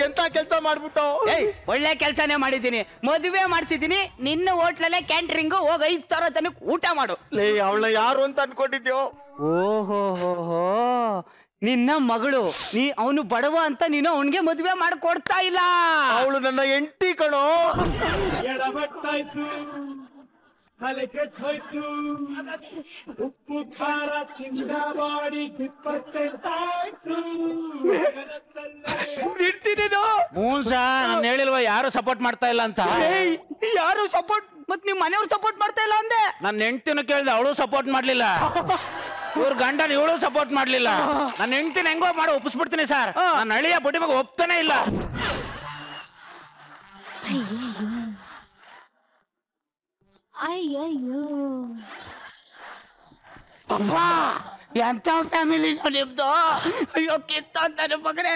ಎಂತ ಕೆಲಸ ಮಾಡ್ಬಿಟ್ಟು. ಒಳ್ಳೆ ಕೆಲ್ಸನೇ ಮಾಡಿದ್ದೀನಿ. ಮದುವೆ ಮಾಡ್ಸಿದ್ದೀನಿ. ನಿನ್ನ ಹೋಟ್ಲಲ್ಲೇ ಕ್ಯಾಂಟ್ರಿಂಗ್ ಹೋಗಿ 5,000 ಜನಕ್ಕೆ ಊಟ ಮಾಡು. ಲೇ ಅವಳ ಯಾರು ಅಂತ ಅನ್ಕೊಂಡಿದ್ಯೋ? ಓಹೋ, ನಿನ್ನ ಮಗಳು. ಅವನು ಬಡವ ಅಂತ ನೀನು ಅವನ್ಗೆ ಮದುವೆ ಮಾಡಿಕೊಡ್ತಾ ಇಲ್ಲ. ಅವಳು ನನ್ನ ಹೆಂಡತಿ ಕಣೋ. ಎಡಬಟ್ಟಾಯ್ತು, ತಲೆ ಕೆಟ್ಟೋಯ್ತು, ಉಪ್ಪು ಖಾರ ತಿಂದ ಬಾಡಿ ತಿಪ್ಪತ್ತಾಯ್ತು. ನಾನು ಹೇಳಿಲ್ವಾ ಯಾರು ಸಪೋರ್ಟ್ ಮಾಡ್ತಾ ಇಲ್ಲ ಅಂತ? ಯಾರು ಸಪೋರ್ಟ್? ಮತ್ ನಿಮ್ ಮನೆಯವ್ರು ಸಪೋರ್ಟ್ ಮಾಡ್ತಾ ಇಲ್ಲ ಅಂದೆ. ನನ್ನ ಹೆಂಡತಿನ ಕೇಳಿದೆ, ಅವಳು ಸಪೋರ್ಟ್ ಮಾಡ್ಲಿಲ್ಲ. ಇವ್ರ ಗಂಡನ ಇವಳು ಸಪೋರ್ಟ್ ಮಾಡ್ಲಿಲ್ಲ. ನನ್ನ ಹೆಂಡತಿನ ಹೆಂಗೋ ಮಾಡಿ ಒಪ್ಪಿಸ್ಬಿಡ್ತೀನಿ ಸರ್. ನನ್ನ ಹಳಿಯ ಬಡ್ಡಿ ಮಗ ಒಪ್ತಾನೆ ಇಲ್ಲ. ಅಯ್ಯಯ್ಯೋ, ಎಂತ ಫ್ಯಾಮಿಲಿ ನಿಮ್ದು. ಅಯ್ಯೋ ಕಿತ್ತ ನನ್ನ ಮಗನೇ.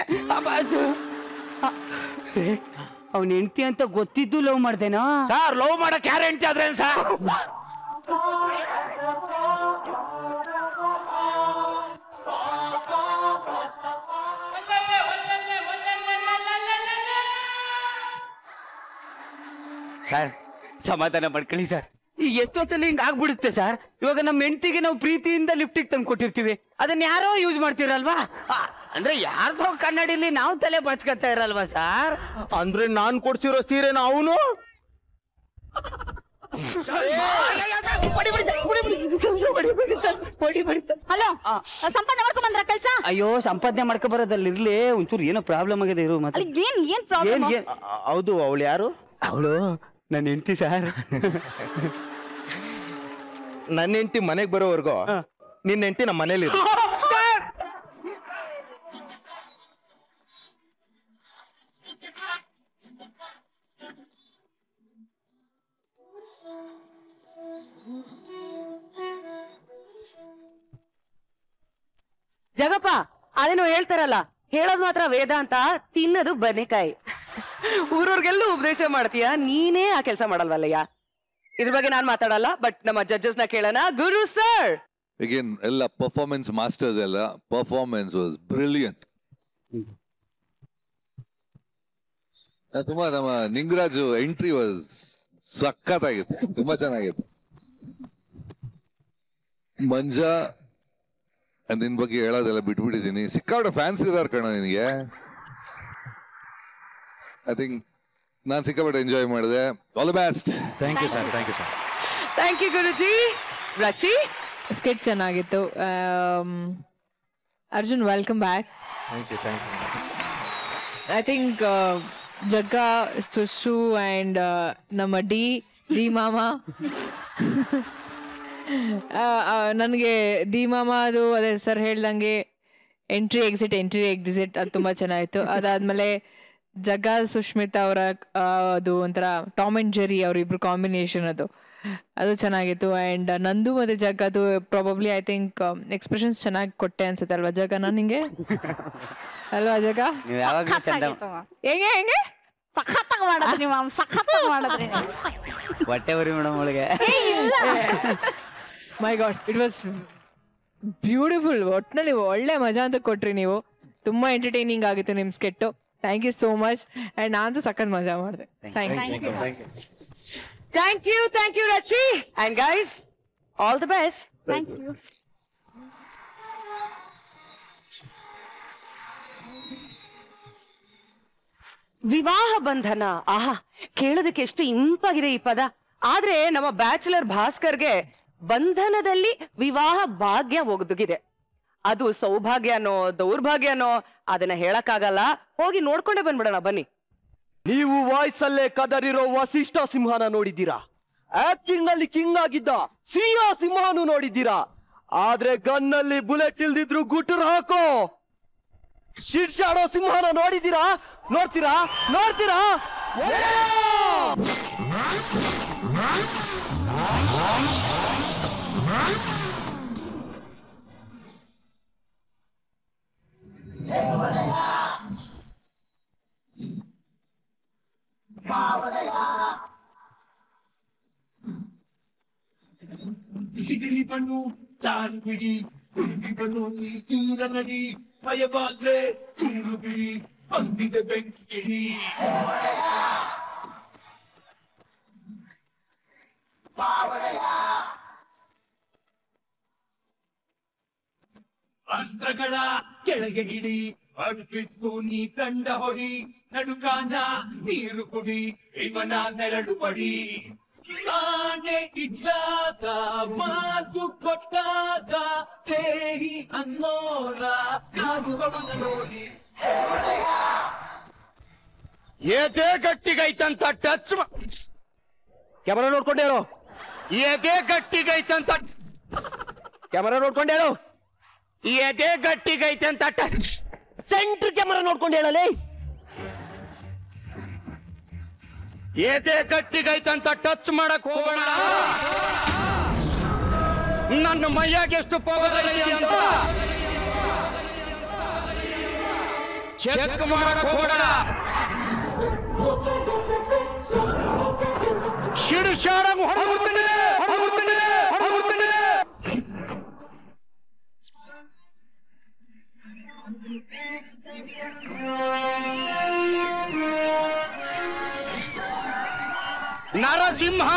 ಅವನ ಹೆಂಡತಿ ಅಂತ ಗೊತ್ತಿದ್ದು ಲವ್ ಮಾಡ್ದೇನಾ ಸರ್? ಲವ್ ಮಾಡಕ್ ಯಾರು ಹೆಂಡತಿ ಆದ್ರೇನ್ ಸರ್? ಸರ್ ಸಮಾಧಾನ ಮಾಡ್ಕೊಳ್ಳಿ ಸರ್. ಈಗ ಎಷ್ಟೊಂದ್ಸಲ ಹಿಂಗ್ ಆಗ್ಬಿಡುತ್ತೆ ಸರ್. ಇವಾಗ ನಮ್ಮ ಹೆಂಡತಿಗೆ ನಾವು ಪ್ರೀತಿಯಿಂದ ಲಿಫ್ಟಿಗೆ ತಂದು ಕೊಟ್ಟಿರ್ತೀವಿ, ಅದನ್ನ ಯಾರೋ ಯೂಸ್ ಮಾಡ್ತೀರಲ್ವಾ? ಅಂದ್ರೆ ಯಾರ್ದೋ ಕನ್ನಡಿಲಿ ನಾವು ತಲೆ ಬಚ್ಕೊತಾ ಇರಲ್ವಾ ಸರ್? ಅಂದ್ರೆ ನಾನ್ ಕೊಡ್ಸಿರೋ ಸೀರೆನ ಅವನು ಹಲೋ, ಸಂಪಾದನೆ ಮಾಡ್ಕೊಂಡ್ ಬಂದ್ರ ಕೆಲ್ಸ? ಅಯ್ಯೋ ಸಂಪಾದನೆ ಮಾಡ್ಕೊ ಬರೋದಲ್ಲಿ ಇರ್ಲಿ, ಒಂಚೂರು ಏನೋ ಪ್ರಾಬ್ಲಮ್ ಆಗಿದೆ ಇರು. ಮತ್ತೆ ಏನ್ ಪ್ರಾಬ್ಲಮ್? ಹೌದು, ಅವಳು ಯಾರು? ಅವಳು ನನ್ನ ಹೆಂಡತಿ ಸರ್. ನನ್ನ ಹೆಂಡತಿ ಮನೆಗ್ ಬರೋವರೆಗೂ ನಿನ್ನ ಹೆಂಡತಿ ನಮ್ಮ ಮನೇಲಿ ಜಗಪ್ಪ, ಅದೇನೋ ಹೇಳ್ತಾರಲ್ಲ, ಹೇಳೋದ್ ಮಾತ್ರ ವೇದ ಅಂತ, ತಿನ್ನೋದು ಬದನೆಕಾಯಿ. ಊರವ್ರಿಗೆಲ್ಲೂ ಉಪದೇಶ ಮಾಡ್ತೀಯ, ನೀನೇ ಆ ಕೆಲಸ ಮಾಡಲ್ವಲ್ಲಯ್ಯ. ಇದ್ರ ಬಗ್ಗೆ ನಾನ್ ಮಾತಾಡಲ್ಲ, ಬಟ್ ನಮ್ಮ ಜಡ್ಜಸ್ ನ ಕೇಳೋಣ. ಗುರು ಸರ್, Again, ಎಲ್ಲ ಪರ್ಫಾರ್ಮೆನ್ಸ್ ಮಾಸ್ಟರ್ಸ್ ಎಲ್ಲ ಪರ್ಫಾರ್ಮೆನ್ಸ್ ವಾಸ್ ಬ್ರಿಲಿಯಂಟ್. ತುಂಬಾ ನಮ್ಮ ನಿಂಗರಾಜು ಎಂಟ್ರಿ ವಾಸ್ ಸಖತ್ತಾಗಿತ್ತು, ತುಂಬಾ ಚೆನ್ನಾಗಿತ್ತು. ಮಂಜಾ ನಿನ್ ಬಗ್ಗೆ ಹೇಳೋದೆಲ್ಲ ಬಿಟ್ಬಿಟ್ಟಿದ್ದೀನಿ. ಸಿಕ್ಕಾಪಟ್ಟೆ ಫ್ಯಾನ್ಸ್ ಇದಾರೆ ಕಣ ನಿನಗೆ. ಐ ಥಿಂಕ್ ನಾನು ಸಿಕ್ಕಾಪಟ್ಟೆ ಎಂಜಾಯ್ ಮಾಡಿದೆ. All the best. Thank you sir. Thank you sir. Thank you guruji. Rachi, sketch ಚೆನ್ನಾಗಿತ್ತು. Arjun, welcome back. I think Jagga, Sushu and ನಮ್ಮ ಡಿ ಮಾಮ. ನನಗೆ ಡಿ ಮಾಮ ಅದು ಅದೇ ಸರ್ ಹೇಳ್ದಂಗೆ ಎಂಟ್ರಿ ಎಕ್ಸಿಟ್ ಅದು ತುಂಬ ಚೆನ್ನಾಗಿತ್ತು. ಅದಾದಮೇಲೆ ಜಗ್ಗ ಸುಷ್ಮಿತಾ ಅವರ ಅದು ಒಂಥರ ಟಾಮ್ ಆ್ಯಂಡ್ ಜೆರಿ ಅವರಿಬ್ರು ಕಾಂಬಿನೇಷನ್ ಅದು ಚೆನ್ನಾಗಿತ್ತು. ಆ್ಯಂಡ್ ನಂದು ಮತ್ತು ಜಗ್ಗದು ಪ್ರಾಬಬ್ಲಿ ಐ ಥಿಂಕ್ ಎಕ್ಸ್ಪ್ರೆಷನ್ಸ್ ಚೆನ್ನಾಗಿ ಕೊಟ್ಟೆ ಅನ್ಸುತ್ತೆ ಅಲ್ವಾ ಜಗ್ಗ? ನಾನು ಹಿಂಗೆ ಅಲ್ವಾ ಜಗ್ಗ? ಹೆಂಗೆ ಸಖತ್ತಾಗಿ ಮಾಡಿದ್ರಿ ಮ್ಯಾಮ್, ಸಖತ್ತಾಗಿ ಮಾಡಿದ್ರಿ. ಹೊಟ್ಟೆ ಬರಿ ಮೇಡಮ್ ಒಳಗೆ. ಮೈ ಗಾಡ್, ಇಟ್ ವಾಸ್ ಬ್ಯೂಟಿಫುಲ್. ಒಟ್ಟಿನಲ್ಲಿ ಒಳ್ಳೆ ಮಜಾ ಅಂತ ಕೊಟ್ರಿ ನೀವು. ತುಂಬ ಎಂಟರ್ಟೈನಿಂಗ್ ಆಗಿತ್ತು ನಿಮ್ಮ sketch. Thank you so much. And ನಾನಂತೂ ಸಖತ್ ಮಜಾ ಮಾಡಿದೆ. Thank you Rachi. And guys, all the best. Thank you. ವಿವಾಹ ಬಂಧನ, ಆಹಾ, ಕೇಳೋದಕ್ಕೆ ಎಷ್ಟು ಇಂಪಾಗಿದೆ ಈ ಪದ. ಆದ್ರೆ ನಮ್ಮ ಬ್ಯಾಚುಲರ್ ಭಾಸ್ಕರ್ಗೆ ಬಂಧನದಲ್ಲಿ ವಿವಾಹ ಭಾಗ್ಯ ಒಗ್ದುಗಿದೆ. ಅದು ಸೌಭಾಗ್ಯನೋ ದೌರ್ಭಾಗ್ಯನೋ ಅದನ್ನ ಹೇಳಕ್ಕಾಗಲ್ಲ. ಹೋಗಿ ನೋಡ್ಕೊಂಡೇ ಬಂದ್ಬಿಡೋಣ ಬನ್ನಿ. ನೀವು ವಾಯ್ಸಲ್ಲೇ ಕದರಿರೋ ವಸಿಷ್ಠ ಸಿಂಹನ ನೋಡಿದ್ದೀರಾ? ಆಕ್ಟಿಂಗ್ ನಲ್ಲಿ ಕಿಂಗ್ ಆಗಿದ್ದ ಸಿಂಹ ಸಿಂಹನು ನೋಡಿದ್ದೀರಾ? ಆದ್ರೆ ಗನ್ನಲ್ಲಿ ಬುಲೆಟ್ ಇಲ್ದಿದ್ರು ಗುಟುರ್ ಹಾಕೋ ಶಿರ್ಷಾಡೋ ಸಿಂಹನ ನೋಡಿದ್ದೀರಾ? ನೋಡ್ತೀರಾ? ಚಿಗಿರಿ ಬಣ್ಣು ತಾನು ಬಿಡಿ ಹುಡುಗಿ ಬಣ್ಣು ನೀ ದೂರ ನಡಿ ಭಯವಾದ್ರೆ ಚೂರು ಬಿಡಿ ಅಂದಿದ ಬೆಂಕಿ ಕಿಡಿ ಅಸ್ತ್ರಗಳ ಕೆಳಗೆ ಇಡಿ ಅಡ್ಬಿಟ್ಟು ನೀ ಕಂಡ ಹೊಡಿ ನಡುಕಾನ ನೀರು ಕುಡಿ ಇವನ ನೆರಳು ಪಡಿ ಆನೆ ಇದ್ದಾಗ ಮಾತು ಕೊಟ್ಟಾಗ ದೇಹಿ ಅನ್ನೋರ ಕಾದುಗಳನ್ನ ನೋಡಿ ಏದೇ ಗಟ್ಟಿಗೈತಂತ ಟಚ್ ಕ್ಯಾಮರಾ ನೋಡ್ಕೊಂಡೆ ಹೇಳು ಏದೇ ಗಟ್ಟಿಗೈತಂತ ಕ್ಯಾಮರಾ ನೋಡ್ಕೊಂಡೆ ಹೇಳು ಏದೇ ಗಟ್ಟಿಗೈತಂತ ಟಚ್ ಸೆಂಟ್ರ್ ಕ್ಯಾಮರಾ ನೋಡ್ಕೊಂಡು ಹೇಳಲಿ ಏದೇ ಗಟ್ಟಿಗೈತಂತ ಟಚ್ ಮಾಡಕ್ ಹೋಗೋಣ ನನ್ನ ಮೈಯಾಗ ಎಷ್ಟು ಪವರ್ ಐತಿ ಅಂತ ಚೆಕ್ ಮಾಡಕ್ ಹೋಗೋಣ ಶಿಡ್ಶಾಡ ಹೊರಗುತ್ತನೆ ಹೊರಗುತ್ತನೆ ಹೊರಗುತ್ತನೆ ನರಸಿಂಹ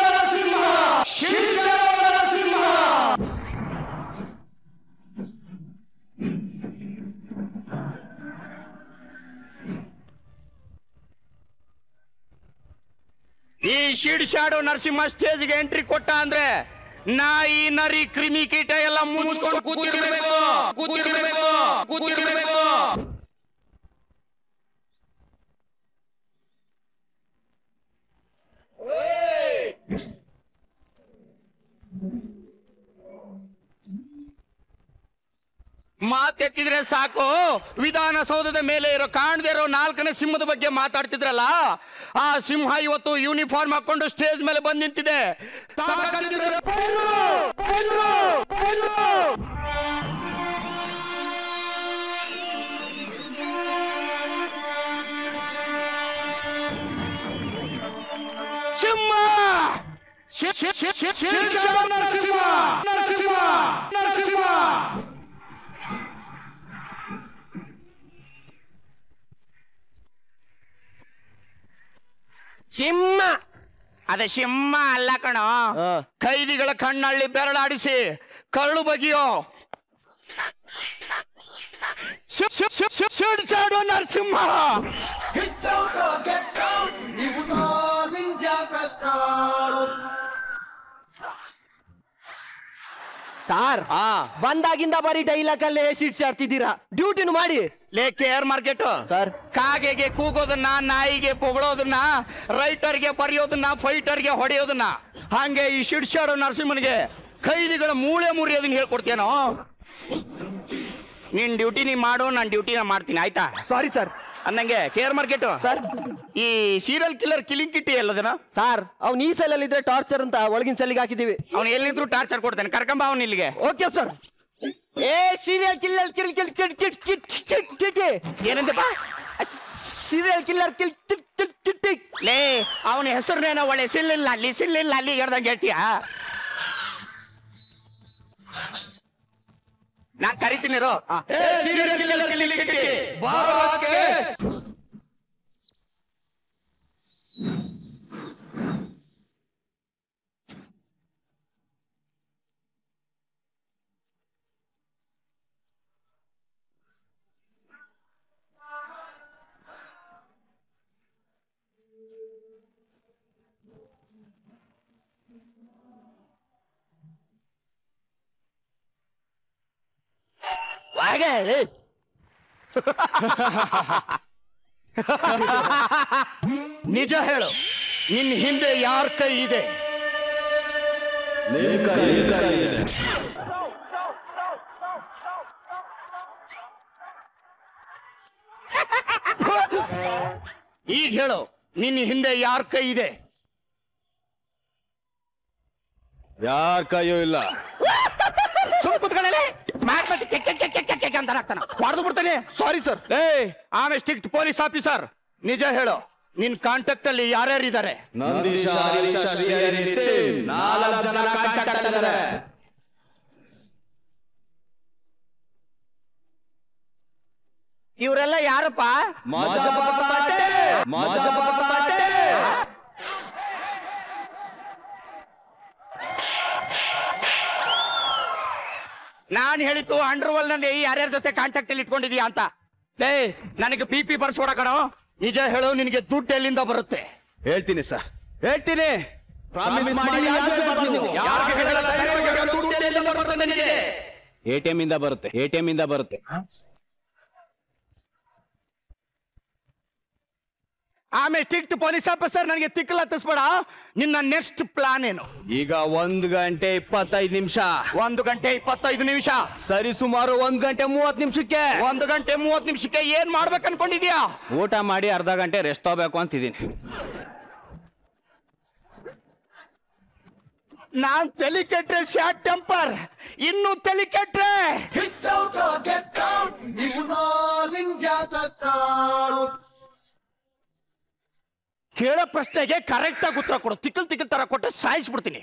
ನರಸಿಂಹ ನರಸಿಂಹ ಈ ಶಿಡ್ಶಾಡೋ ನರಸಿಂಹ ಸ್ಟೇಜ್ಗೆ ಎಂಟ್ರಿ ಕೊಟ್ಟ ಅಂದ್ರೆ ನಾಯಿ ನರಿ ಕ್ರಿಮಿ ಕೀಟ ಎಲ್ಲ ಮುಚ್ಕೊಂಡು ಕೂತಿರ್ಬೇಕು ಕೂತಿರ್ಬೇಕು ಕೂತಿರ್ಬೇಕು ಮಾತೆತ್ತಿದ್ರೆ ಸಾಕು ವಿಧಾನಸೌಧದ ಮೇಲೆ ಇರೋ ಕಾಣದೇ ಇರೋ 4ನೇ ಸಿಂಹದ ಬಗ್ಗೆ ಮಾತಾಡ್ತಿದ್ರಲ್ಲ ಆ ಸಿಂಹ ಇವತ್ತು ಯೂನಿಫಾರ್ಮ್ ಹಾಕೊಂಡು ಸ್ಟೇಜ್ ಮೇಲೆ ಬಂದು ನಿಂತಿದೆ ಸಿಂಹ ನರಸಿಂಹ ನರಸಿಂಹ ನರಸಿಂಹ ಸಿಂಹ ಅದ ಸಿಂಹ ಅಲ್ಲ ಕಣೋ ಖೈದಿಗಳ ಕಣ್ಣಳ್ಳಿ ಬೆರಳಾಡಿಸಿ ಕರಳು ಬಗೆಯೋ ಶಿಡ್ಶಾಡೋ ನರಸಿಂಹ ಸಾರ್ ಬಂದಾಗಿಂದ ಬರೀ ಡೈಲಾಗ್ ಅಲ್ಲೇ ಸಿಡ್ಸಾಡ್ತಿದ್ದೀರಾ ಡ್ಯೂಟಿನು ಮಾಡಿ ಕೇರ್ ಮಾರ್ಕೆಟ್ ಸರ್ ಕಾಗೆಗೆ ಕೂಗೋದನ್ನ ನಾಯಿಗೆ ಪೊಗಳೋದನ್ನ ರೈಟರ್ಗೆ ಬರೆಯೋದನ್ನ ಫೈಟರ್ಗೆ ಹೊಡೆಯೋದನ್ನ ಹಂಗೆ ಈ ಶಿಡ್ಶಾಡೋ ನರಸಿಂಹನಿಗೆ ಖೈದಿಗಳ ಮೂಳೆ ಮುರಿಯೋದನ್ನ ಹೇಳ್ಕೊಡ್ತೇನೋ ನಿನ್ ಡ್ಯೂಟಿ ನೀ ಮಾಡು ನಾನು ಡ್ಯೂಟಿ ನಾ ಮಾಡ್ತೀನಿ ಆಯ್ತಾ ಸಾರಿ ಸರ್ ಅನ್ನಂಗೆ ಕೇರ್ ಮಾರ್ಕೆಟ್ ಸರ್ ಈ ಸೀರಿಯಲ್ ಕಿಲ್ಲರ್ ಕಿಲಿಂಗ್ ಕಿಟ್ಟಿ ಎಲ್ಲದನ ಸಾರ್ ಅವ್ನು ಈ ಸೆಲ್ ಇದ್ರೆ ಟಾರ್ಚರ್ ಅಂತ ಒಳಗಿನ ಸೆಲ್ಗೆ ಹಾಕಿದೀವಿ ಅವ್ನು ಎಲ್ಲಿದ್ರು ಟಾರ್ಚರ್ ಕೊಡ್ತಾನೆ ಕರ್ಕೊಂಬ ಅವ್ನು ಇಲ್ಲಿಗೆ ಓಕೆ ಸರ್ ಏ serial killer kill kill kill kit kit kit kit ಏನಂತಪ್ಪ serial killer kill kill kill kit ಲೇ ಅವನ ಹೆಸರನ್ನೇನೋ ಒಳ್ಳೆ ಸಿಲ್ಲಿಲ್ಲ ಅಲ್ಲಿ ಹೇಳ್ದಂಗೆ ಹೇಳ್ತೀಯ ನಾ ಕರಿತೀನಿ ನಿಜ ಹೇಳು ನಿನ್ನ ಹಿಂದೆ ಯಾರ ಕೈ ಇದೆ ಈಗ ಹೇಳು ನಿನ್ನ ಹಿಂದೆ ಯಾರ ಕೈ ಇದೆ ಯಾರ ಕೈಯೂ ಇಲ್ಲ ಸುಮ್ ಕುತ್ಕೊಳ್ಳಿ ಅಂತ ಹೊಡೆದು ಬಿಡ್ತಾನೆ ಸಾರಿ ಸರ್ ಆಮೇಲೆ ಸ್ಟ್ರಿಕ್ಟ್ ಪೊಲೀಸ್ ಆಫೀಸರ್ ನಿಜ ಹೇಳು ನಿನ್ ಕಾಂಟ್ಯಾಕ್ಟ್ ಅಲ್ಲಿ ಯಾರ್ಯಾರಿದ್ದಾರೆ? ಇವರೆಲ್ಲ ಯಾರಪ್ಪ? ನಾನ್ ಹೇಳಿದ್ದು ಅಂಡರ್ವರ್ಲ್ಡ್ ನಲ್ಲಿ ಯಾರ್ಯಾರ ಜೊತೆ ಕಾಂಟ್ಯಾಕ್ಟ್ ಅಲ್ಲಿ ಇಟ್ಕೊಂಡಿದ್ಯಾ ಅಂತ. ನನಗೆ BP ಬರ್ಸ್ಕೊಡ ಕಣೋ. ನಿಜ ಹೇಳು, ನಿನಗೆ ದುಡ್ಡು ಎಲ್ಲಿಂದ ಬರುತ್ತೆ? ಹೇಳ್ತೀನಿ ಸರ್, ಹೇಳ್ತೀನಿ. ATM ಇಂದ ಬರುತ್ತೆ. ಆಮೇಲೆ ಸ್ಟ್ರಿಕ್ಟ್ ಪೊಲೀಸ್ ಆಫೀಸರ್ ನನಗೆ ತಿಕ್ಕಲ ಹತ್ತಿಸ್ಬೇಡ. ನಿನ್ನ ನೆಕ್ಸ್ಟ್ ಪ್ಲಾನ್ ಏನು? ಈಗ 1 ಗಂಟೆ 25 ನಿಮಿಷ. 1 ಗಂಟೆ 25 ನಿಮಿಷ. ಸರಿ, ಸುಮಾರು 1 ಗಂಟೆ 30 ನಿಮಿಷಕ್ಕೆ. 1 ಗಂಟೆ 30 ನಿಮಿಷಕ್ಕೆ ಏನ್ ಮಾಡ್ಬೇಕು ಅನ್ಕೊಂಡಿದ್ಯಾ? ಊಟ ಮಾಡಿ ಅರ್ಧ ಗಂಟೆ ರೆಸ್ಟ್ ತಗೋಬೇಕು ಅಂತಿದ್ದೀನಿ. ನಾನ್ ತಲೆ ಕೆಟ್ರೆ ಶಾರ್ಟ್ ಟೆಂಪರ್, ಇನ್ನು ತಲೆ ಕೆಟ್ರೆ ಕೇಳೋ ಪ್ರಶ್ನೆಗೆ ಕರೆಕ್ಟ್ ಆಗಿ ಉತ್ತರ ಕೊಡು. ತಿಕ್ಕಲ್ ತರ ಕೊಟ್ಟು ಸಾಯಿಸ್ಬಿಡ್ತೀನಿ.